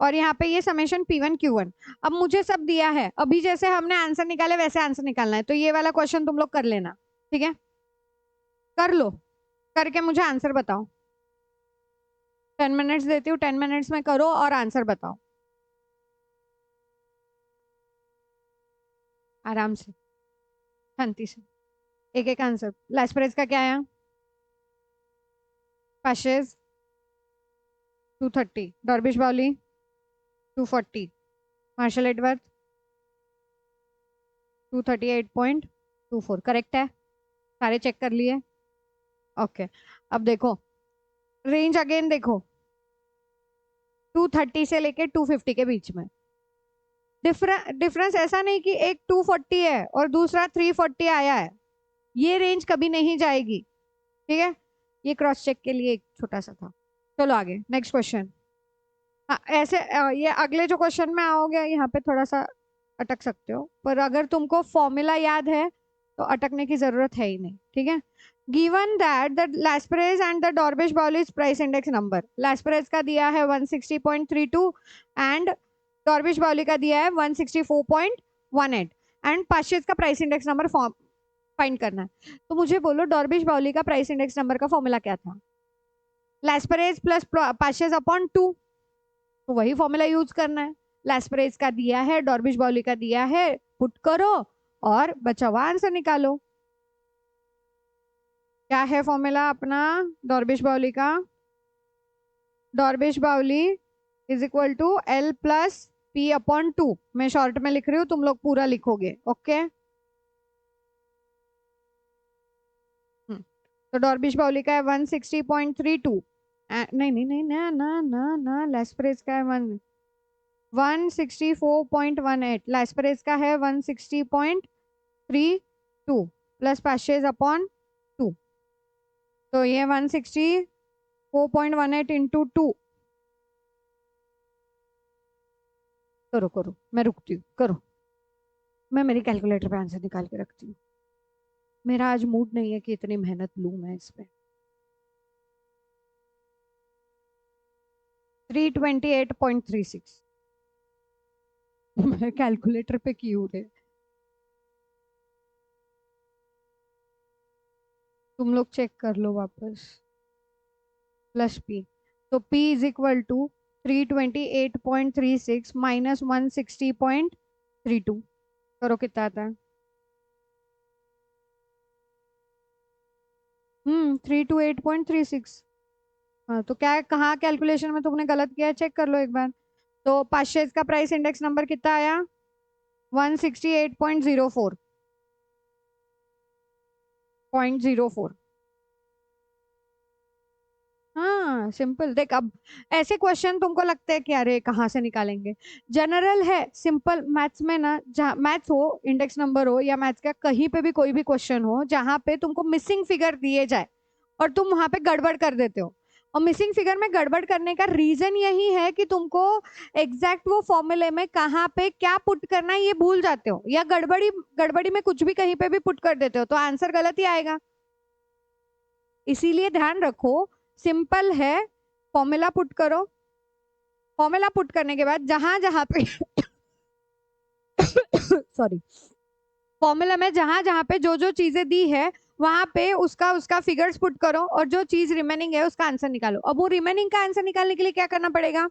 और यहाँ पे ये समेशन P1Q1। अब मुझे सब दिया है, अभी जैसे हमने आंसर निकाले वैसे आंसर निकालना है, तो ये वाला क्वेश्चन तुम लोग कर लेना। ठीक है, कर लो, करके मुझे आंसर बताओ। 10 मिनट्स देती हूँ, 10 मिनट्स में करो और आंसर बताओ आराम से, शांति से, एक एक आंसर। लैस्परेज का क्या है, पाशेज 230, डॉर्बिश बाउली 240, मार्शल एडवर्थ 238.24, करेक्ट है, सारे चेक कर लिए। ओके, अब देखो रेंज अगेन देखो, 230 से लेके 250 के बीच में। डिफरेंस ऐसा नहीं कि एक 240 है और दूसरा 340 आया है, ये रेंज कभी नहीं जाएगी। ठीक है, ये क्रॉस चेक के लिए एक छोटा सा था। चलो आगे, नेक्स्ट क्वेश्चन। हाँ ऐसे ये अगले जो क्वेश्चन में आओगे यहाँ पे थोड़ा सा अटक सकते हो, पर अगर तुमको फॉर्मूला याद है तो अटकने की जरूरत है ही नहीं। ठीक है, given that the Laspeyres and the Dorbish Bowley's price index number, Laspeyres का दिया है 160.32 एंड डॉर्बिश बाउली का दिया है 164.18, एंड पाशेज का प्राइस इंडेक्स नंबर फाइंड करना है। तो मुझे बोलो डॉर्बिश बाउली का प्राइस इंडेक्स नंबर का फॉर्मूला क्या था, लैस्परेज प्लस पाशेज अपॉन 2, तो वही फॉर्मूला यूज करना है। लैस्परेज का दिया है, डॉर्बिश बाउली का दिया है, पुट करो और बचा हुआ आंसर निकालो। क्या है फॉर्मूला अपना डॉर्बिश बाउली का, Dorbish Bowley is equal to L plus P upon 2, मैं शॉर्ट में लिख रही हूँ, तुम लोग पूरा लिखोगे। ओके, तो डॉर्बिश बाउली का है 160.32, नहीं नहीं नहीं ना ना ना ना, लैस्परेज का है 164.18, लैस्परेज का है 160.32 प्लस पाशेज अपॉन 2, तो ये 164.18 इंटू 2, करो करो, मैं रुकती हूँ, करो, मैं मेरी कैलकुलेटर पे आंसर निकाल के रखती हूँ। मेरा आज मूड नहीं है कि इतनी मेहनत लूं मैं इस पे। 328.36 मैं कैलकुलेटर पे क्यों रे, तुम लोग चेक कर लो वापस। प्लस P, तो P is equal to 328.36 minus 160.32, करो कितना आता है। 328.36। हाँ तो क्या, कहाँ कैलकुलेशन में तुमने गलत किया है, चेक कर लो एक बार। तो पाशेज का प्राइस इंडेक्स नंबर कितना आया, 168.04। हाँ सिंपल, देख अब ऐसे क्वेश्चन तुमको लगता है कि अरे कहाँ से निकालेंगे, जनरल है, सिंपल मैथ्स में ना, जहाँ मैथ्स हो, इंडेक्स नंबर हो या मैथ्स का कहीं पे भी कोई भी क्वेश्चन हो जहाँ पे तुमको मिसिंग फिगर दिए जाए और तुम वहां पे गड़बड़ कर देते हो, और मिसिंग फिगर में गड़बड़ करने का रीजन यही है कि तुमको एग्जैक्ट वो फॉर्मूले में कहाँ पे क्या पुट करना है ये भूल जाते हो, या गड़बड़ी गड़बड़ी में कुछ भी कहीं पे भी पुट कर देते हो तो आंसर गलत ही आएगा। इसीलिए ध्यान रखो, सिंपल है, फॉर्मूला पुट करो। फॉर्मूला पुट करने के बाद जहां जहां पे सॉरी, फॉर्मूला में जहां जहां पे जो जो चीजें दी है वहां पे उसका उसका फिगर्स पुट करो, और जो चीज रिमेनिंग है उसका आंसर निकालो। अब वो रिमेनिंग का आंसर निकालने के लिए क्या करना पड़ेगा?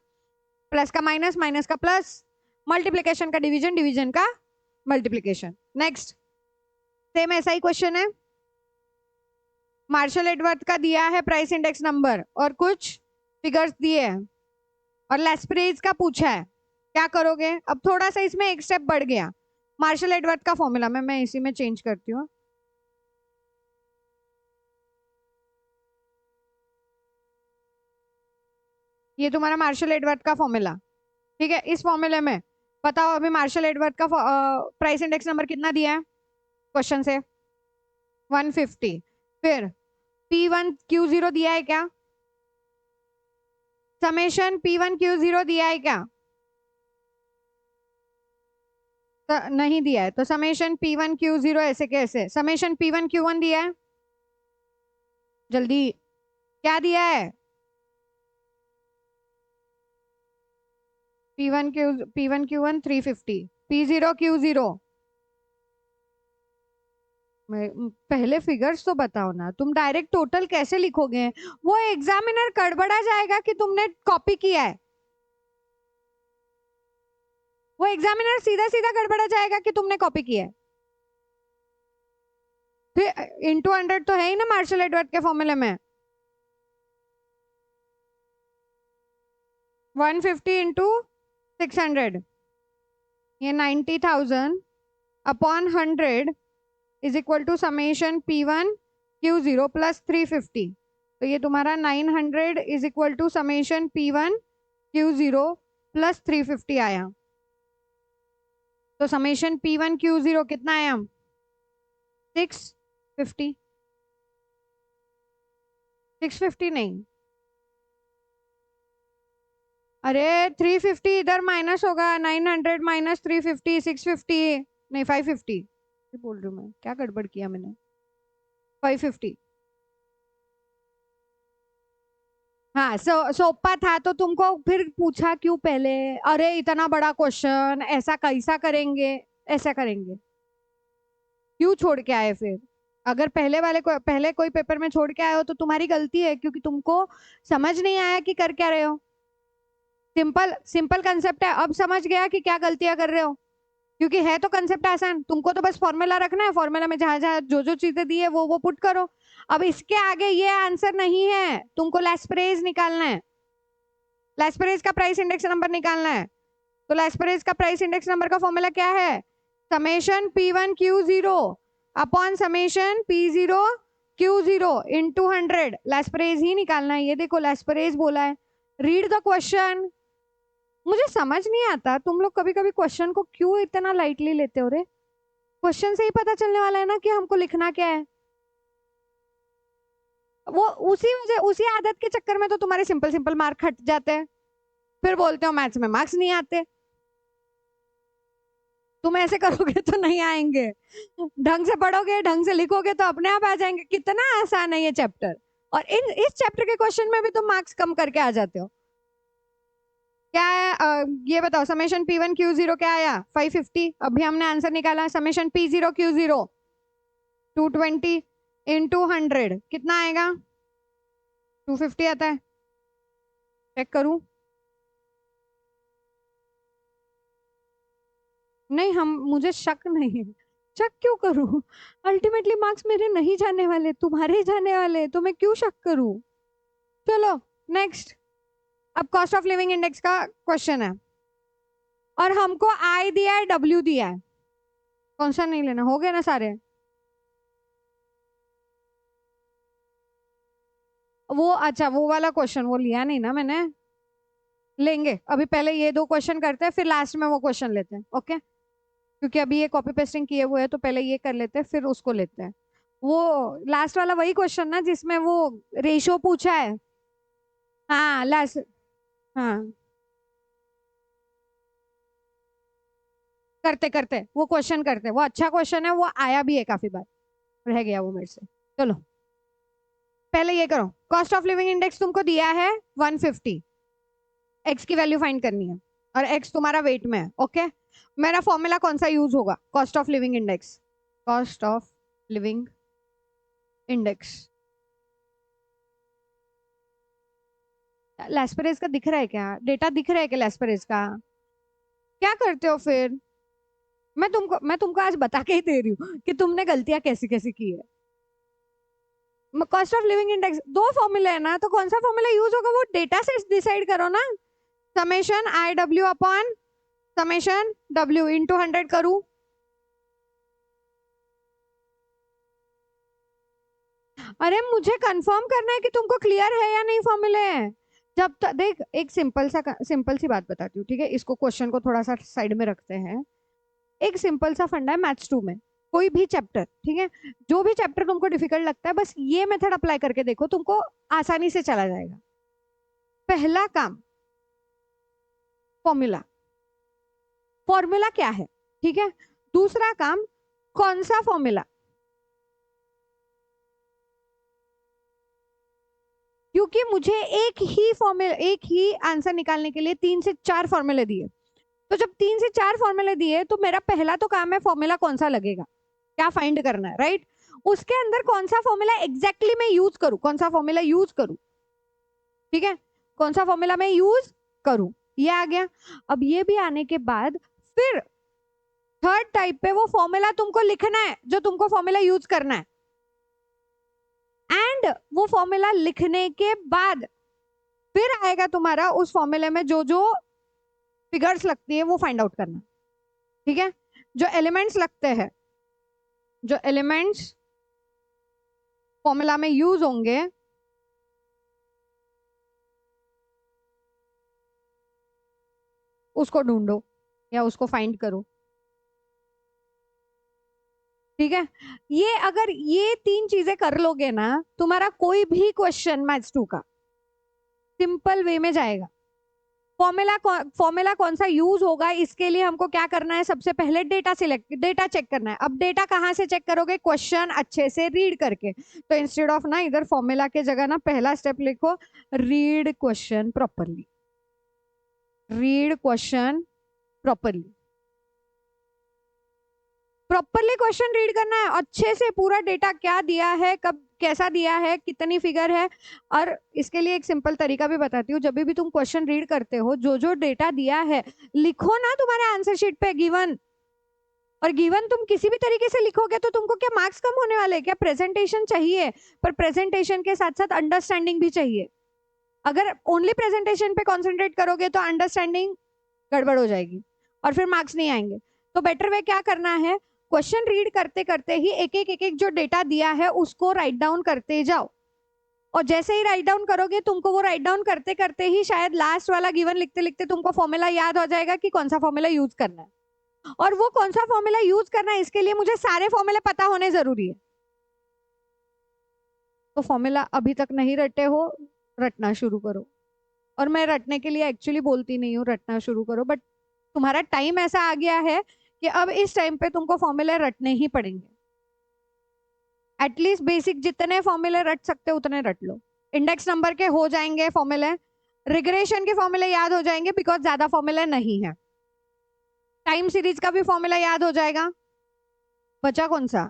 प्लस का माइनस, माइनस का प्लस, मल्टीप्लीकेशन का डिवीजन, डिवीजन का मल्टीप्लीकेशन। नेक्स्ट, सेम ऐसा ही क्वेश्चन है। मार्शल एडवर्थ का दिया है प्राइस इंडेक्स नंबर और कुछ फिगर्स दिए हैं, और लेस्परेज का पूछा है, क्या करोगे? अब थोड़ा सा इसमें एक स्टेप बढ़ गया। मार्शल एडवर्थ का फॉर्मूला में मैं इसी में चेंज करती हूँ। ये तुम्हारा मार्शल एडवर्थ का फॉर्मूला, ठीक है। इस फॉर्मूले में बताओ अभी मार्शल एडवर्थ का प्राइस इंडेक्स नंबर कितना दिया है क्वेश्चन से? 150। फिर P1Q0 दिया है क्या? समेशन P1Q0 दिया है क्या? तो नहीं दिया है, तो समेशन P1Q0 ऐसे कैसे? समेशन P1Q1 दिया है, जल्दी, क्या दिया है? P1Q1 350, P0Q0। पहले फिगर्स तो बताओ ना, तुम डायरेक्ट टोटल कैसे लिखोगे? वो एग्जामिनर गड़बड़ा जाएगा कि तुमने कॉपी किया है। वो एग्जामिनर सीधा सीधा गड़बड़ा जाएगा कि तुमने कॉपी किया है। फिर इंटू 100 तो है ही ना मार्शल एडवर्ड के फॉर्मूले में। 150 इंटू 600, ये 90,000 upon 100 is equal to summation P1Q0 plus 350। तो ये तुम्हारा 900 is equal to summation P1Q0 plus 350 आया। तो समेशन P1Q0 कितना आया? 650। 650 नहीं, अरे 350 इधर माइनस होगा, 900 माइनस 350 650, नहीं 550 बोल रही हूँ मैं, क्या गड़बड़ किया मैंने? 550। हाँ, सोपा था तो तुमको फिर पूछा क्यों पहले? अरे इतना बड़ा क्वेश्चन, ऐसा कैसा करेंगे? ऐसा करेंगे क्यों छोड़ के आए फिर? अगर पहले वाले को पहले कोई पेपर में छोड़ के आए हो तो तुम्हारी गलती है, क्योंकि तुमको समझ नहीं आया कि कर क्या रहे हो। सिंपल सिंपल कंसेप्ट है, अब समझ गया कि क्या गलतियां कर रहे हो, क्योंकि है तो कंसेप्ट आसान, तुमको तो बस फॉर्मूला रखना है, फॉर्मूला में जहां जहां जो जो चीजें दी है वो पुट करो। अब इसके आगे ये आंसर नहीं है, तुमको लैस्परेज निकालना है, लैस्परेज का प्राइस इंडेक्स नंबर निकालना है। तो लैस्परेज का प्राइस इंडेक्स नंबर का फॉर्मूला क्या है? Summation P1Q0 upon summation P0Q0 into 100। लैस्परेज ही निकालना है, ये देखो लैस्परेज बोला है। Read the question. मुझे समझ नहीं आता तुम लोग कभी कभी क्वेश्चन को क्यों इतना लाइटली लेते हो रे। क्वेश्चन से ही पता चलने वाला है ना कि हमको लिखना क्या है। वो उसी वजह उसी आदत के चक्कर में तो तुम्हारे सिंपल सिंपल मार्क हट जाते हैं, फिर बोलते हो मैथ्स में मार्क्स नहीं आते। तुम ऐसे करोगे तो नहीं आएंगे, ढंग से पढ़ोगे ढंग से लिखोगे तो अपने आप आ जाएंगे। कितना आसान है ये चैप्टर, और इस चैप्टर के क्वेश्चन में भी तुम मार्क्स कम करके आ जाते हो। क्या है ये बताओ, समेशन P1Q0 क्या आया? 550। अभी हमने आंसर निकाला, समेशन P0Q0 220 इंटू 100 कितना आएगा? 250 आता है। चेक करूं? नहीं, हम मुझे शक नहीं है। शक क्यों करूं? अल्टीमेटली मार्क्स मेरे नहीं जाने वाले, तुम्हारे ही जाने वाले, तो मैं क्यों शक करूं? चलो नेक्स्ट। अब कॉस्ट ऑफ लिविंग इंडेक्स का क्वेश्चन है, और हमको आई दिया है, डब्ल्यू दिया है। कौन सा नहीं लेना? हो गए ना सारे? वो अच्छा, वो वाला क्वेश्चन वो लिया नहीं ना मैंने। लेंगे, अभी पहले ये दो क्वेश्चन करते हैं, फिर लास्ट में वो क्वेश्चन लेते हैं, ओके? क्योंकि अभी ये कॉपी पेस्टिंग किए हुए है, तो पहले ये कर लेते हैं फिर उसको लेते हैं। वो लास्ट वाला वही क्वेश्चन ना जिसमें वो रेशियो पूछा है, हाँ लास्ट। हाँ करते करते वो क्वेश्चन करते, वो अच्छा क्वेश्चन है, वो आया भी है काफी बार, रह गया वो मेरे से। चलो पहले ये करो, कॉस्ट ऑफ लिविंग इंडेक्स तुमको दिया है 150, एक्स की वैल्यू फाइंड करनी है और एक्स तुम्हारा वेट में है। ओके, मेरा फॉर्मूला कौन सा यूज होगा cost of living index? Cost of living index, Laspeyres का दिख रहा है क्या? डेटा दिख रहा है क्या लेस्परेज का? क्या करते हो फिर? मैं तुमको आज बता के ही दे रही हूँ कि तुमने गलतियां कैसी कैसी की है। कॉस्ट ऑफ लिविंग इंडेक्स दो फॉर्मूला है ना, तो कौन सा फॉर्मूला यूज होगा वो डेटा से डिसाइड करो ना। Summation I W upon summation W into 100 करूं। अरे मुझे कंफर्म करना है कि तुमको क्लियर है या नहीं फॉर्मूले। जब तक देख, एक सिंपल सी बात बताती हूँ, ठीक है? इसको क्वेश्चन को थोड़ा सा साइड में रखते हैं। एक सिंपल सा फंडा है मैथ्स 2 में, कोई भी चैप्टर, ठीक है? जो भी चैप्टर तुमको डिफिकल्ट लगता है, बस ये मेथड अप्लाई करके देखो, तुमको आसानी से चला जाएगा। पहला काम फॉर्मूला, फॉर्मूला क्या है, ठीक है? दूसरा काम कौन सा फॉर्मूला, क्योंकि मुझे एक ही फॉर्मूला, एक ही आंसर निकालने के लिए 3 से 4 फॉर्मूले दिए। तो जब 3 से 4 फॉर्मूले दिए तो मेरा पहला तो काम है फॉर्मूला कौन सा लगेगा, क्या फाइंड करना है, राइट? उसके अंदर कौन सा फॉर्मूला एग्जैक्टली मैं यूज करूं, कौन सा फॉर्मूला यूज करूं, ठीक है? कौन सा फॉर्मूला मैं यूज करूं, ये आ गया। अब ये भी आने के बाद फिर थर्ड टाइप पे वो फॉर्मूला तुमको लिखना है जो तुमको फॉर्मूला यूज करना है, एंड वो फॉर्मूला लिखने के बाद फिर आएगा तुम्हारा उस फॉर्मूले में जो जो फिगर्स लगती है वो फाइंड आउट करना, ठीक है? जो एलिमेंट्स लगते हैं, जो एलिमेंट्स फॉर्मूला में यूज होंगे, उसको ढूंढो या उसको फाइंड करो, ठीक है? ये अगर ये 3 चीजें कर लोगे ना, तुम्हारा कोई भी क्वेश्चन मैथ्स 2 का सिंपल वे में जाएगा। फॉर्मूला कौन सा यूज होगा, इसके लिए हमको क्या करना है? सबसे पहले डेटा चेक करना है। अब डेटा कहाँ से चेक करोगे? क्वेश्चन अच्छे से रीड करके। तो इंस्टेड ऑफ ना इधर फॉर्मूला के जगह ना पहला स्टेप लिखो, read question properly, read question properly. Properly question read करना है, अच्छे से पूरा डेटा क्या दिया है, कब कैसा दिया है, कितनी फिगर है। और इसके लिए एक सिंपल तरीका भी बताती हूँ, जब भी तुम क्वेश्चन रीड करते हो, जो जो डेटा दिया है लिखो ना तुम्हारे आंसर शीट पे गिवन। और गिवन तुम किसी भी तरीके से लिखोगे तो तुमको क्या मार्क्स कम होने वाले? क्या प्रेजेंटेशन चाहिए, पर प्रेजेंटेशन के साथ साथ अंडरस्टैंडिंग भी चाहिए। अगर ओनली प्रेजेंटेशन पे कॉन्सेंट्रेट करोगे तो अंडरस्टैंडिंग गड़बड़ हो जाएगी और फिर मार्क्स नहीं आएंगे। तो बेटर वे क्या करना है, क्वेश्चन रीड करते करते ही एक एक जो डेटा दिया है उसको राइट डाउन करते जाओ। और जैसे ही राइट डाउन करोगे, तुमको वो राइट डाउन करते करते ही शायद लास्ट वाला गिवन लिखते लिखते तुमको फॉर्मूला याद हो जाएगा कि कौन सा फॉर्मूला यूज करना है। और वो कौन सा फॉर्मूला यूज करना है, इसके लिए मुझे सारे फॉर्मूले पता होने जरूरी है। तो फॉर्मूला अभी तक नहीं रटे हो, रटना शुरू करो। और मैं रटने के लिए एक्चुअली बोलती नहीं हूँ, रटना शुरू करो, बट तुम्हारा टाइम ऐसा आ गया है कि अब इस टाइम पे तुमको फॉर्मूले रटने ही पड़ेंगे। एटलीस्ट बेसिक जितने फॉर्मूले रट सकते हो उतने रट लो। इंडेक्स नंबर के हो जाएंगे फॉर्मूले, रिग्रेशन के फॉर्मूले याद हो जाएंगे बिकॉज ज्यादा फॉर्मूले नहीं है। टाइम सीरीज का भी फॉर्मूला याद हो जाएगा। बचा कौन सा?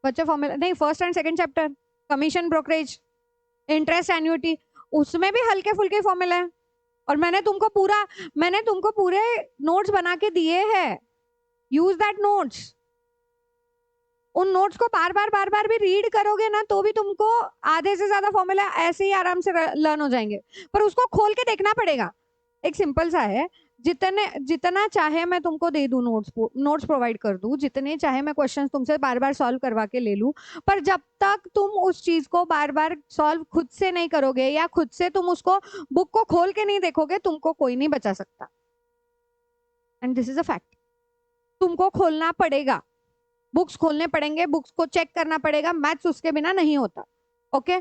बचा फॉर्मूला नहीं, first and second chapter, commission brokerage, interest annuity, उसमें भी हल्के फुल्के फॉर्मूले हैं। और मैंने तुमको पूरे नोट्स बना के दिए हैं, यूज दैट नोट्स। उन नोट्स को बार बार भी रीड करोगे ना तो भी तुमको आधे से ज्यादा फॉर्मूला ऐसे ही आराम से लर्न हो जाएंगे, पर उसको खोल के देखना पड़ेगा। एक सिंपल सा है, जितना चाहे मैं तुमको दे दूं नोट्स प्रोवाइड कर दूं, जितने चाहे मैं क्वेश्चंस तुमसे बार बार सॉल्व करवा के ले लूं, पर जब तक तुम उस चीज को बार बार सॉल्व खुद से नहीं करोगे या खुद से तुम उसको बुक को खोल के नहीं देखोगे, तुमको कोई नहीं बचा सकता। And this is a fact. तुमको खोलना पड़ेगा, बुक्स खोलने पड़ेंगे, बुक्स को चेक करना पड़ेगा, मैथ्स उसके बिना नहीं होता। ओके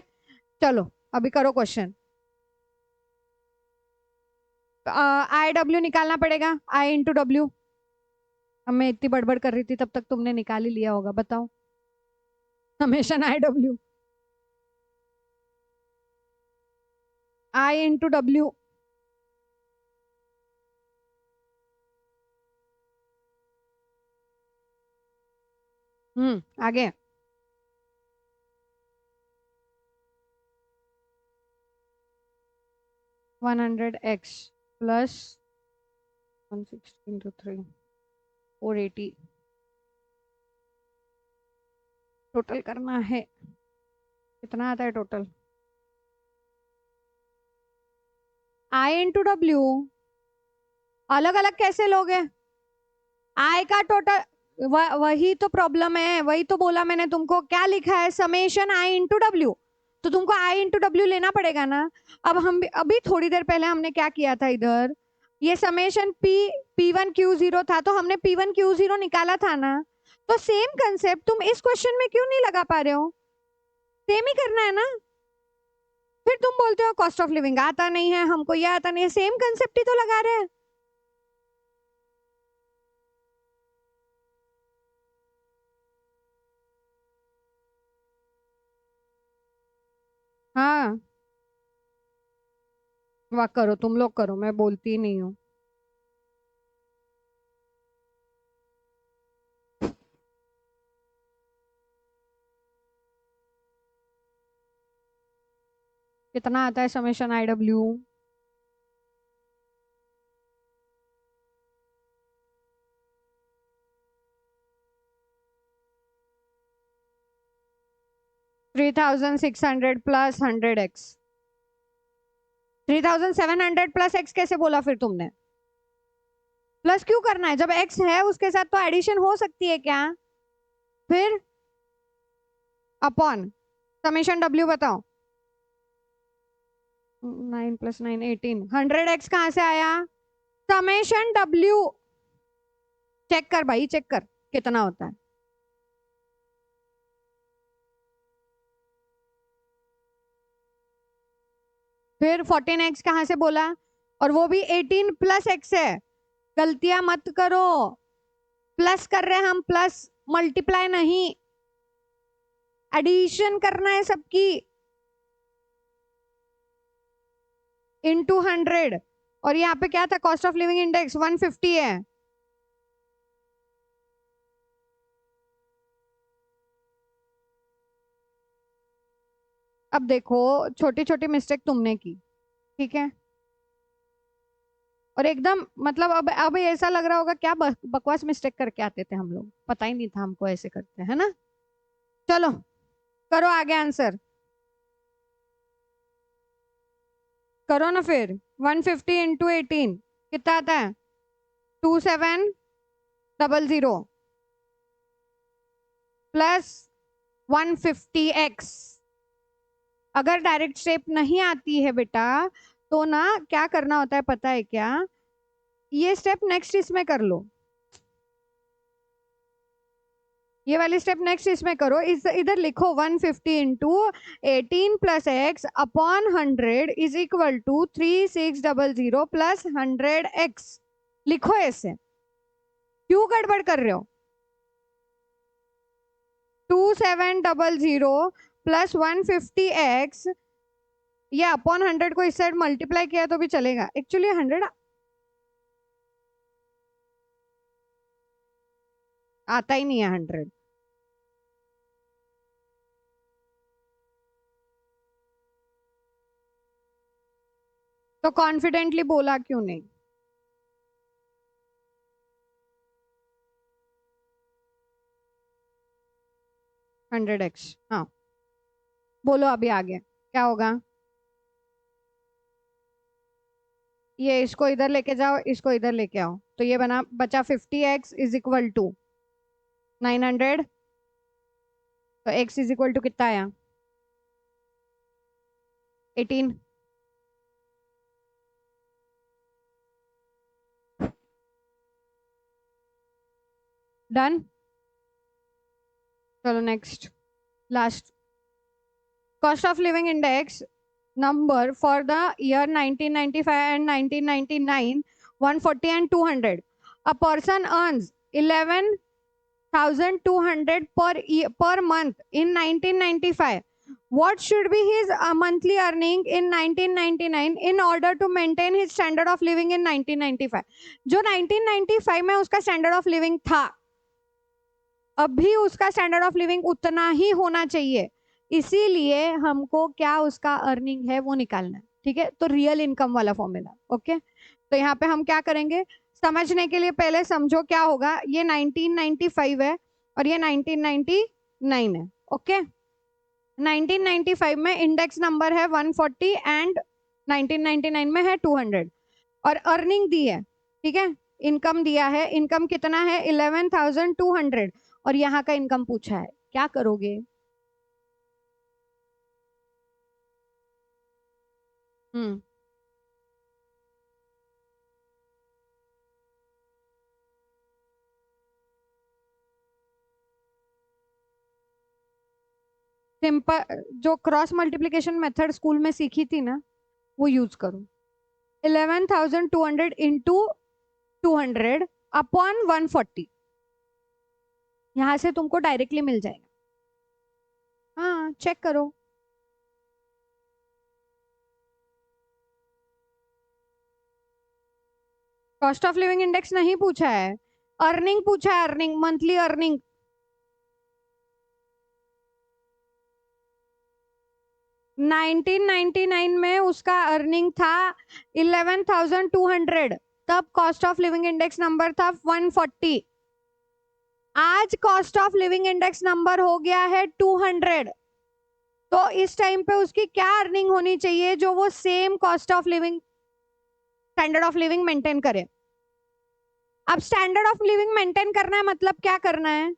चलो अभी करो क्वेश्चन। IW निकालना पड़ेगा, I/W। अब मैं इतनी बड़बड़ कर रही थी तब तक तुमने निकाल ही लिया होगा, बताओ। Summation IW, I/W। आगे। 100x plus 160 into 3, 480। टोटल करना है, कितना आता है टोटल? I/W अलग अलग कैसे लोगे? I का टोटल, वही तो प्रॉब्लम है, वही तो बोला मैंने तुमको। क्या लिखा है? Summation I/W। तो तुमको I/W लेना पड़ेगा ना। अब हम अभी थोड़ी देर पहले हमने क्या किया था इधर, ये समेशन P1Q0 था, तो हमने P1Q0 निकाला था ना। तो सेम कंसेप्ट तुम इस क्वेश्चन में क्यों नहीं लगा पा रहे हो? सेम ही करना है ना। फिर तुम बोलते हो कॉस्ट ऑफ लिविंग आता नहीं है हमको, ये आता नहीं है। सेम कंसेप्ट ही तो लगा रहे हैं। हाँ, वाह करो, तुम लोग करो, मैं बोलती ही नहीं हूँ। कितना आता है summation IW? $3,600 plus 100x। 3,700 plus x कैसे बोला फिर तुमने? प्लस क्यों करना है? जब x है उसके साथ तो एडिशन हो सकती है क्या? फिर अपॉन समेशन w बताओ। 9 + 9 18। 100x कहां से आया? Summation w। चेक कर भाई, चेक कर कितना होता है। फिर 14x कहां से बोला? और वो भी 18 प्लस x है। गलतियां मत करो, प्लस कर रहे हैं हम, प्लस मल्टीप्लाई नहीं, एडिशन करना है सबकी। इनटू 100। और यहाँ पे क्या था? कॉस्ट ऑफ लिविंग इंडेक्स 150 है। अब देखो, छोटी छोटी मिस्टेक तुमने की, ठीक है। और एकदम मतलब अब ऐसा लग रहा होगा क्या बकवास मिस्टेक करके आते थे हम लोग, पता ही नहीं था हमको ऐसे करते हैं ना। चलो करो आगे आंसर, करो ना फिर। 150 इंटू 18 कितना आता है? 2700 प्लस 150x। अगर डायरेक्ट स्टेप नहीं आती है बेटा, तो ना क्या करना होता है पता है क्या? ये स्टेप नेक्स्ट इसमें कर लो, ये वाली स्टेप नेक्स्ट इसमें करो। इधर लिखो 150 into 18 plus X upon 100 is equal to 3600 plus 100x। लिखो ऐसे, क्यों गड़बड़ कर रहे हो? 2700 प्लस 150x, ये अपॉन 100 को इस साइड मल्टीप्लाई किया तो भी चलेगा। एक्चुअली 100 आता ही नहीं है 100। तो कॉन्फिडेंटली बोला क्यों नहीं? हंड्रेड एक्स, हाँ। बोलो अभी आगे क्या होगा? ये इसको इधर लेके जाओ, इसको इधर लेके आओ, तो ये बना बचा 50x इज इक्वल टू 900। तो x इज इक्वल टू कितना आया? 18। डन। चलो next, last. Cost of living index number for the year 1995 and 1999, 140 and 200. A person earns 11,200 per month in 1995. What should be his monthly earning in 1999 in order to maintain his standard of living in 1995? जो 1995 में उसका standard of living था, अभी उसका standard of living उतना ही होना चाहिए, इसीलिए हमको क्या उसका अर्निंग है वो निकालना है। ठीक है, तो रियल इनकम वाला फॉर्मूला। ओके, तो यहाँ पे हम क्या करेंगे, समझने के लिए पहले समझो क्या होगा। ये 1995 है और ये 1999 है। ओके, 1995 में इंडेक्स नंबर है 140 एंड 1999 में है 200 और अर्निंग दी है। ठीक है, इनकम दिया है, इनकम कितना है 11,200 और यहाँ का इनकम पूछा है, क्या करोगे? हम्म, सिंपल जो क्रॉस मल्टीप्लिकेशन मेथड स्कूल में सीखी थी ना, वो यूज करो। 11,200 इंटू 200 अपॉन 140, यहां से तुमको डायरेक्टली मिल जाएगा। हाँ, चेक करो। कॉस्ट ऑफ लिविंग इंडेक्स नहीं पूछा है, अर्निंग पूछा है, अर्निंग, मंथली अर्निंग। 1999 में उसका अर्निंग था 11,200, तब cost of living index number था 140। आज cost of living index number हो गया है 200, तो इस टाइम पे उसकी क्या अर्निंग होनी चाहिए जो वो same cost of living, standard of living maintain करे। अब स्टैंडर्ड ऑफ लिविंग मेंटेन करना है मतलब क्या करना है,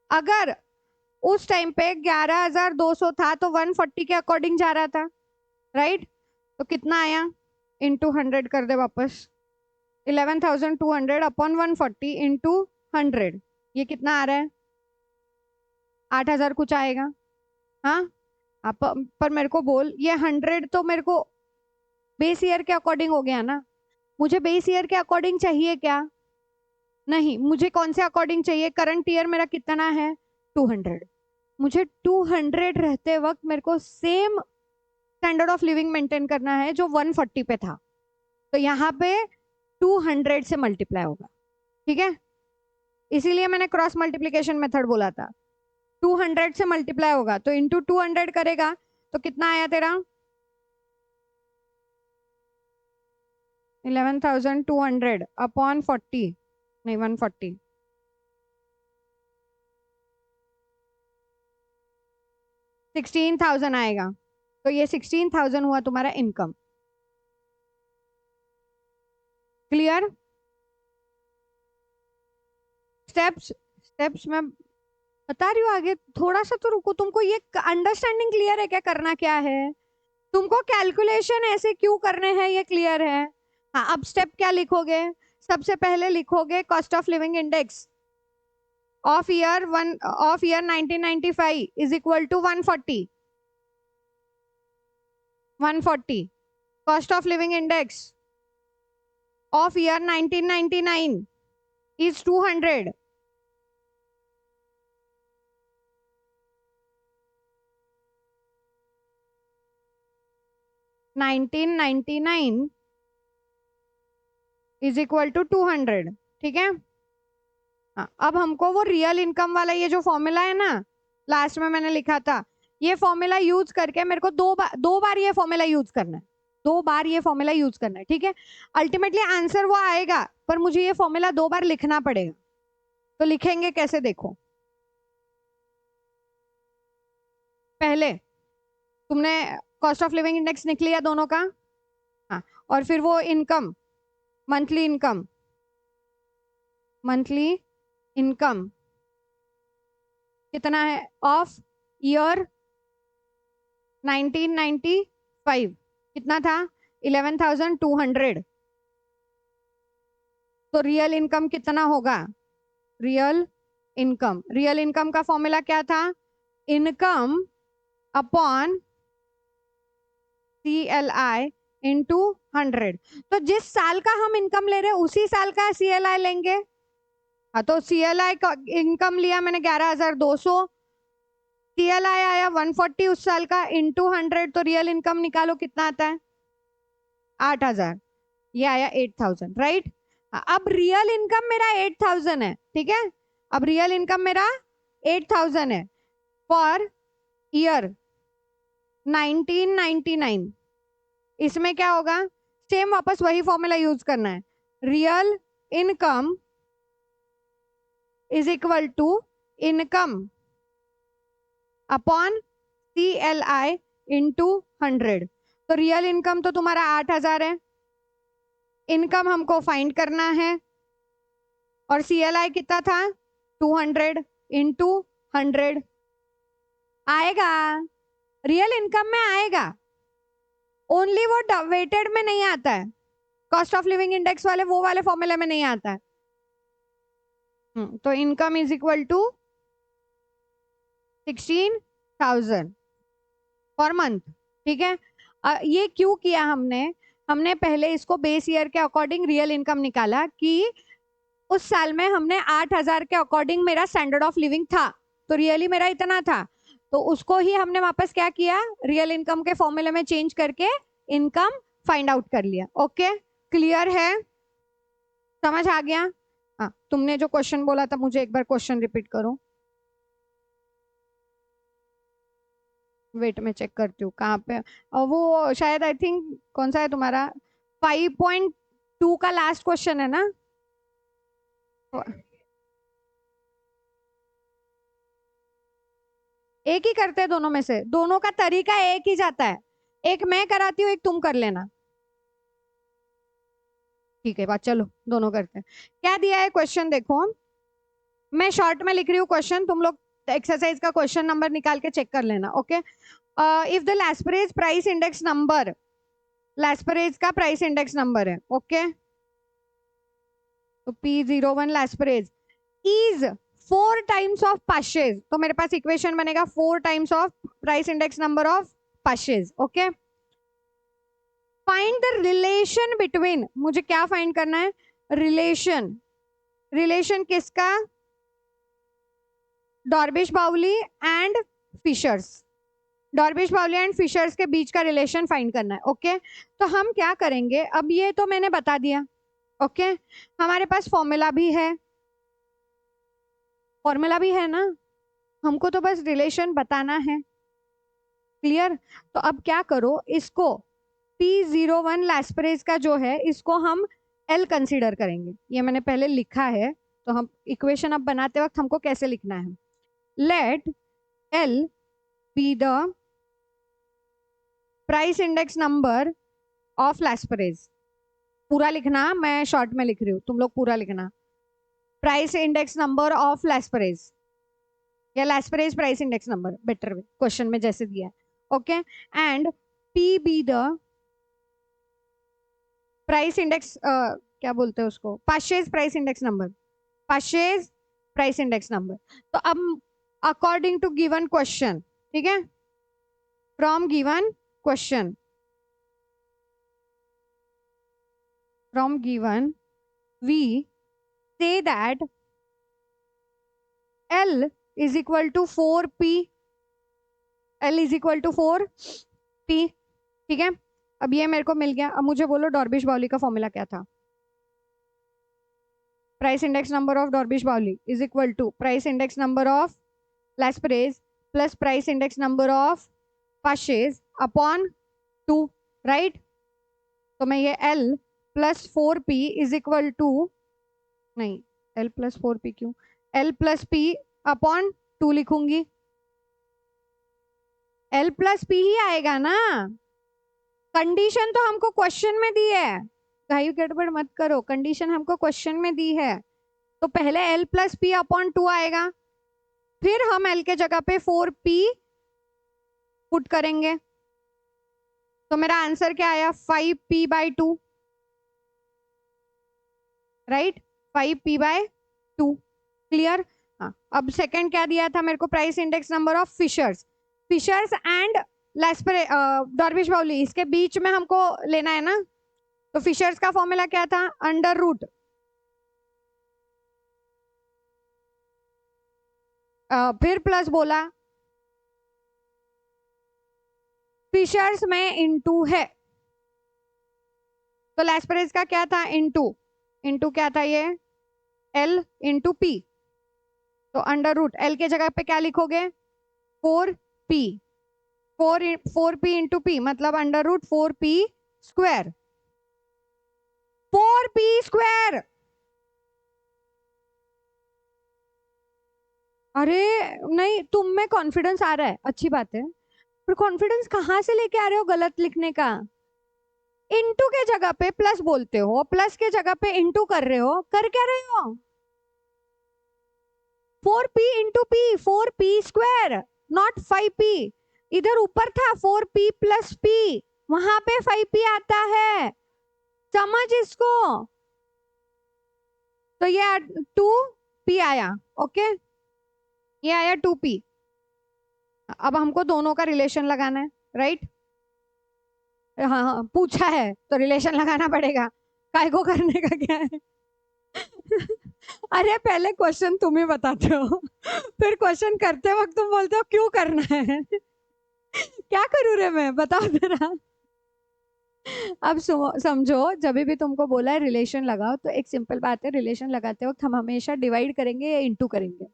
अगर उस टाइम पे 11,200 था तो 140 के अकॉर्डिंग जा रहा था, राइट? तो कितना आया, इंटू 100 कर दे वापस, 11,200 अपॉन 140 इंटू 100, ये कितना आ रहा है, 8,000 कुछ आएगा। हाँ, आप पर मेरे को बोल, ये 100 तो मेरे को बेस ईयर के अकॉर्डिंग हो गया ना, मुझे बेस ईयर के अकॉर्डिंग चाहिए क्या? नहीं, मुझे कौन से अकॉर्डिंग चाहिए, करंट ईयर मेरा कितना है 200, मुझे 200 रहते वक्त मेरे को same standard of living maintain करना है जो 140 पे था, तो यहाँ पे 200 से मल्टीप्लाई होगा। ठीक है, इसीलिए मैंने क्रॉस मल्टीप्लीकेशन मेथड बोला था। 200 से मल्टीप्लाई होगा तो इंटू 200 करेगा तो कितना आया तेरा, 11,200 अपॉन 40, नहीं 140, 16,000 आएगा। तो ये 16,000 हुआ तुम्हारा इनकम। क्लियर? स्टेप्स, स्टेप्स में बता रही हूँ, आगे थोड़ा सा तो रुको, तुमको ये अंडरस्टैंडिंग क्लियर है क्या, करना क्या है, तुमको कैलकुलेशन ऐसे क्यों करने हैं ये क्लियर है? हाँ, अब स्टेप क्या लिखोगे, सबसे पहले लिखोगे cost of living index of year 1995 is equal to 140, 140 cost of living index of year 1999 is 200, 1999 is equal to 200। ठीक है, हाँ, अब हमको वो रियल इनकम वाला ये जो फॉर्मूला है ना, लास्ट में मैंने लिखा था, ये फॉर्मूला यूज करके मेरे को दो बार ये फॉर्मूला यूज करना है, 2 बार ये फॉर्मूला यूज करना है। ठीक है, अल्टीमेटली आंसर वो आएगा पर मुझे ये फॉर्मूला 2 बार लिखना पड़ेगा, तो लिखेंगे कैसे देखो। पहले तुमने कॉस्ट ऑफ लिविंग इंडेक्स निकल लिया दोनों का, हाँ, और फिर वो income, monthly income, monthly income कितना है ऑफ ईयर 1995 कितना था 11,200, तो रियल इनकम कितना होगा, रियल इनकम, रियल इनकम का फॉर्मूला क्या था, इनकम अपॉन CLI इंटू 100। तो जिस साल का हम इनकम ले रहे हैं उसी साल का CLI लेंगे। हाँ, तो CLI का इनकम लिया मैंने 11,200, CLI आया 140 उस साल का, इंटू 100, तो रियल इनकम निकालो कितना आता है, 8,000। ये आया 8,000, राइट। अब रियल इनकम मेरा 8,000 है, ठीक है। अब रियल इनकम मेरा 8,000 है फॉर ईयर 1999। इसमें क्या होगा, सेम वापस वही फॉर्मूला यूज करना है। Real income is equal to income upon CLI into 100। तो रियल इनकम तो तुम्हारा 8,000 है, इनकम हमको फाइंड करना है, और CLI कितना था, 200 इंटू 100 आएगा, रियल इनकम में आएगा। ओनली वो वेटेड में नहीं आता है, कॉस्ट ऑफ लिविंग इंडेक्स वाले वो वाले फॉर्मूले में नहीं आता है। तो income is equal to 16,000 per month, ठीक है। ये क्यों किया हमने, हमने पहले इसको बेस ईयर के अकॉर्डिंग रियल इनकम निकाला कि उस साल में हमने 8,000 के अकॉर्डिंग मेरा स्टैंडर्ड ऑफ लिविंग था, तो रियली मेरा इतना था, तो उसको ही हमने वापस क्या किया, रियल इनकम के फॉर्मूले में चेंज करके इनकम फाइंड आउट कर लिया। ओके, क्लियर है, समझ आ गया। हाँ, तुमने जो क्वेश्चन बोला था मुझे एक बार क्वेश्चन रिपीट करो। वेट में चेक करती हूँ कहाँ पे, वो शायद आई थिंक कौन सा है तुम्हारा, 5.2 का लास्ट क्वेश्चन है ना। एक ही करते हैं दोनों में से, दोनों का तरीका एक ही जाता है, एक मैं कराती हूँ एक तुम कर लेना, ठीक है बात, चलो दोनों करते हैं। क्या दिया है क्वेश्चन देखो, मैं शॉर्ट में लिख रही हूँ क्वेश्चन, तुम लोग एक्सरसाइज का क्वेश्चन नंबर निकाल के चेक कर लेना। Okay, if the Laspeyres price index number, Laspeyres का प्राइस इंडेक्स नंबर है, ओके, तो P01 Laspeyres is 4 times of Paasche's, तो मेरे पास इक्वेशन बनेगा 4 times of price index number of Paasche's. Okay, find the relation between, मुझे क्या find करना है, रिलेशन, रिलेशन किसका, डॉर्बिश Bowley and fishers, डॉर्बिश Bowley and fishers के बीच का रिलेशन फाइंड करना है। ओके, तो हम क्या करेंगे, अब ये तो मैंने बता दिया, ओके, हमारे पास फॉर्मूला भी है, फॉर्मूला भी है ना, हमको तो बस रिलेशन बताना है, क्लियर। तो अब क्या करो, इसको P01 लैस्परेज का जो है इसको हम L कंसीडर करेंगे, ये मैंने पहले लिखा है, तो हम इक्वेशन अब बनाते वक्त हमको कैसे लिखना है, let L be the price index number of Laspeyres, पूरा लिखना, मैं शॉर्ट में लिख रही हूँ, तुम लोग पूरा लिखना, price index number of Laspeyres, या Laspeyres price index number better way, question में जैसे दिया है। Okay, and P be the price index, क्या बोलते हैं उसको, Paasche's price index number, Paasche's price index number. तो अब अकॉर्डिंग टू गिवन क्वेश्चन, ठीक है, from given question, from given we say that L is equal to 4P, L is equal to 4P, ठीक है। अब ये मेरे को मिल गया, अब मुझे बोलो डॉर्बिश बाउली का फॉर्मूला क्या था, price index number of Dorbish Bowley is equal to price index number of Laspeyres plus price index number of Paasche's upon 2, right. तो मैं ये L plus 4P is equal to, नहीं L प्लस 4P क्यों, L plus P upon 2 लिखूंगी, L plus P ही आएगा ना, condition तो हमको क्वेश्चन में दी है, भाई गड़बड़ मत करो, कंडीशन हमको क्वेश्चन में दी है, तो पहले L प्लस P अपॉन 2 आएगा, फिर हम L के जगह पे 4P पुट करेंगे, तो मेरा आंसर क्या आया, 5P/2, राइट, 5P/2, क्लियर। हाँ, अब सेकंड क्या दिया था मेरे को, price index number of Fisher's, Fisher's and Laspeyres Dorbish Bowley, इसके बीच में हमको लेना है ना, तो फिशर्स का फॉर्मूला क्या था, अंडर रूट फिर प्लस बोला, फिशर्स में इनटू है, तो लेस्परेज का क्या था, इनटू, इनटू क्या था ये, एल इंटू पी, तो अंडर रूट एल के जगह पे क्या लिखोगे, 4p, 4p इंटू पी मतलब under root 4p square, 4p square. अरे नहीं, तुम में कॉन्फिडेंस आ रहा है, अच्छी बात है, पर कॉन्फिडेंस कहाँ से लेके आ रहे हो गलत लिखने का, इंटू के जगह पे प्लस बोलते हो, प्लस के जगह पे इंटू कर रहे हो, कर क्या रहे हो, 4p into P, 4p square, not 5p, इधर ऊपर था 4p प्लस p, वहां पे 5p आता है, समझ इसको, तो ये 2p आया, ओके, ये आया 2p। अब हमको दोनों का रिलेशन लगाना है, राइट, हाँ हाँ पूछा है तो रिलेशन लगाना पड़ेगा, काय को करने का क्या है अरे पहले क्वेश्चन तुम ही बताते हो फिर क्वेश्चन करते वक्त तुम बोलते हो क्यों करना है क्या करूँ रे मैं, बताओ जरा। अब समझो, जब भी तुमको बोला है रिलेशन लगाओ, तो एक सिंपल बात है, रिलेशन लगाते वक्त हम हमेशा डिवाइड करेंगे या इंटू करेंगे।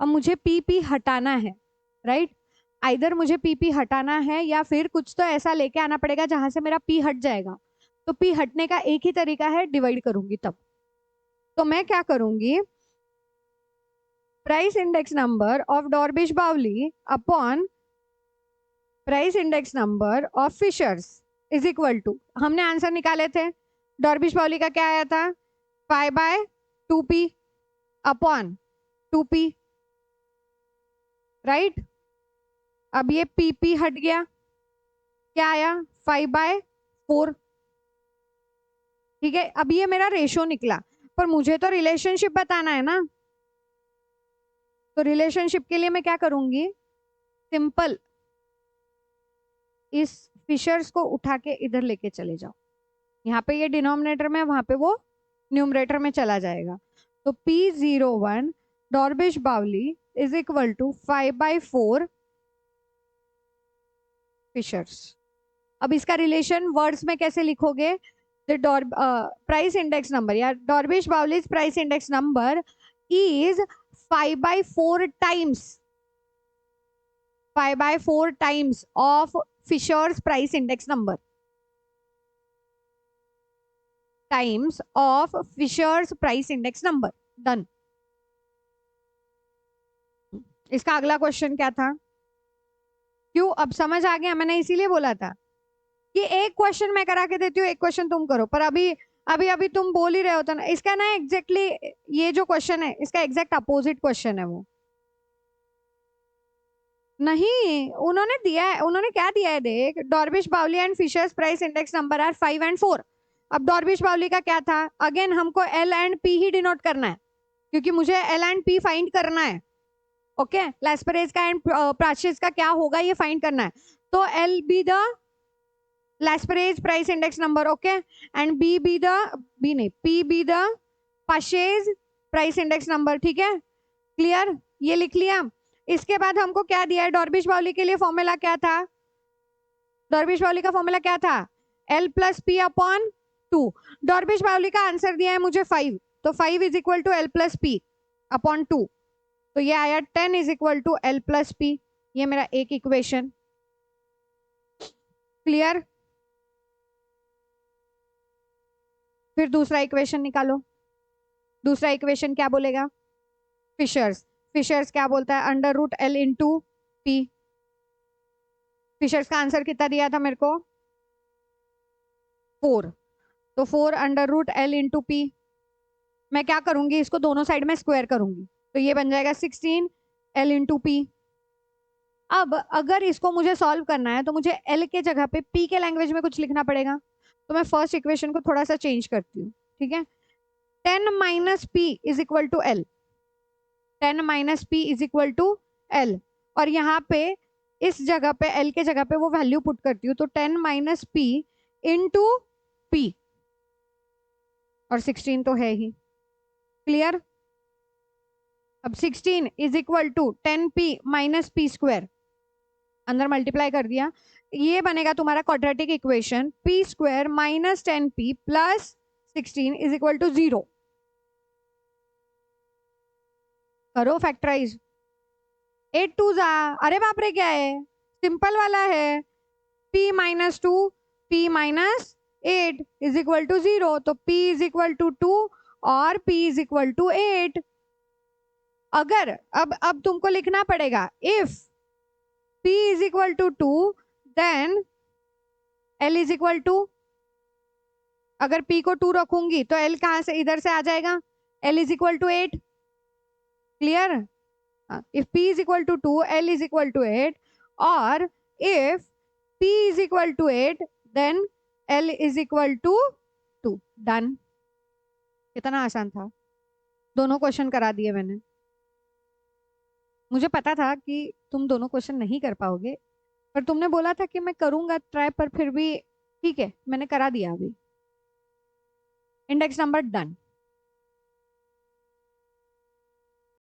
अब मुझे पी पी हटाना है, राइट, आइदर मुझे पी पी हटाना है या फिर कुछ तो ऐसा लेके आना पड़ेगा जहां से मेरा पी हट जाएगा, तो पी हटने का एक ही तरीका है, डिवाइड करूंगी तब। तो मैं क्या करूंगी, price index number of Dorbish Bowley upon price index number of Fisher's is equal to, हमने आंसर निकाले थे, डॉर्बिश बाउली का क्या आया था, 5/2p अपॉन 2p, राइट, अब ये पी पी हट गया, क्या आया, 5/4, ठीक है, अब ये मेरा रेशो निकला, पर मुझे तो रिलेशनशिप बताना है ना, तो रिलेशनशिप के लिए मैं क्या करूंगी, सिंपल, इस फिशर्स को उठा के इधर लेके चले जाओ, यहाँ पे ये डिनोमिनेटर में, वहां पे वो न्यूमरेटर में चला जाएगा, तो P01 Dorbish Bowley is equal to 5/4 fishers. अब इसका रिलेशन वर्ड्स में कैसे लिखोगे, द प्राइस इंडेक्स नंबर या Dorbish Bowley's price index number is 5/4 times, 5/4 times of Fisher's price index number, times of Fisher's price index number, done. इसका अगला question क्या था, क्यों, अब समझ आ गया, मैंने इसीलिए बोला था कि एक क्वेश्चन मैं करा के देती हूँ, एक क्वेश्चन तुम करो, पर अभी अभी अभी तुम बोल ही रहे हो तो ना, इसका ना एग्जैक्टली ये जो क्वेश्चन है इसका एग्जैक्ट अपोजिट क्वेश्चन है वो, नहीं उन्होंने दिया है, उन्होंने क्या दिया है देख, Dorbish Bowley and Fisher's price index number are 5 and 4। अब डॉर्बिश बाउली का क्या था, अगेन हमको L and P he denote करना है, क्योंकि मुझे एल एंड पी फाइंड करना है, ओके, लेस्परेज का एंड प्राचिस का क्या होगा ये फाइंड करना है, तो L be the Laspeyres price index number, okay, and B be the, B नहीं, P be the Paasche's price index number, ठीक है, क्लियर, ये लिख लिया। इसके बाद हमको क्या दिया है, डॉर्बिश बाउली के लिए फॉर्मूला क्या था, डॉर्बिश बाउली का फॉर्मूला क्या था, L plus P upon 2, Dorbish Bowley का आंसर दिया है मुझे 5, तो 5 is equal to L plus P upon 2, तो ये आया 10 is equal to L plus P, ये मेरा एक इक्वेशन, क्लियर। फिर दूसरा इक्वेशन निकालो, दूसरा इक्वेशन क्या बोलेगा, फिशर्स, फिशर्स क्या बोलता है, under root L into P, Fisher's का आंसर कितना दिया था मेरे को 4, तो 4 under root L into P, मैं क्या करूंगी, इसको दोनों साइड में स्क्वायर करूंगी, तो ये बन जाएगा 16 एल इंटू पी। अब अगर इसको मुझे सॉल्व करना है तो मुझे एल के जगह पे पी के लैंग्वेज में कुछ लिखना पड़ेगा, तो मैं फर्स्ट इक्वेशन को थोड़ा सा चेंज करती हूँ, ठीक है, 10 minus P is equal to L, 10 minus P is equal to L, और यहाँ पे इस जगह पे एल के जगह पे वो वैल्यू पुट करती हूँ, तो 10 माइनस पी इंटू पी, और 16 तो है ही। क्लियर? अब 16 is equal to 10p minus P square, अंदर मल्टीप्लाई कर दिया, ये बनेगा तुम्हारा quadratic equation, P square minus 10p plus 16 is equal to 0। करो फैक्टराइज। 8 टू जा, अरे बाप रे क्या है, सिंपल वाला है। p minus 2 p minus 8 is equal to 0, तो p इज इक्वल टू 2 और p इज इक्वल टू 8। अगर अब तुमको लिखना पड़ेगा, if p is equal to 2 then l is equal to, अगर p को 2 रखूंगी तो l कहां से, इधर से आ जाएगा, l is equal to 8। Clear? If p is equal to 2 l is equal to 8, और if p is equal to 8 then l is equal to 2। Done. कितना आसान था, दोनों क्वेश्चन करा दिए मैंने। मुझे पता था कि तुम दोनों क्वेश्चन नहीं कर पाओगे, पर तुमने बोला था कि मैं करूंगा ट्राई, पर फिर भी ठीक है, मैंने करा दिया अभी। Index number done.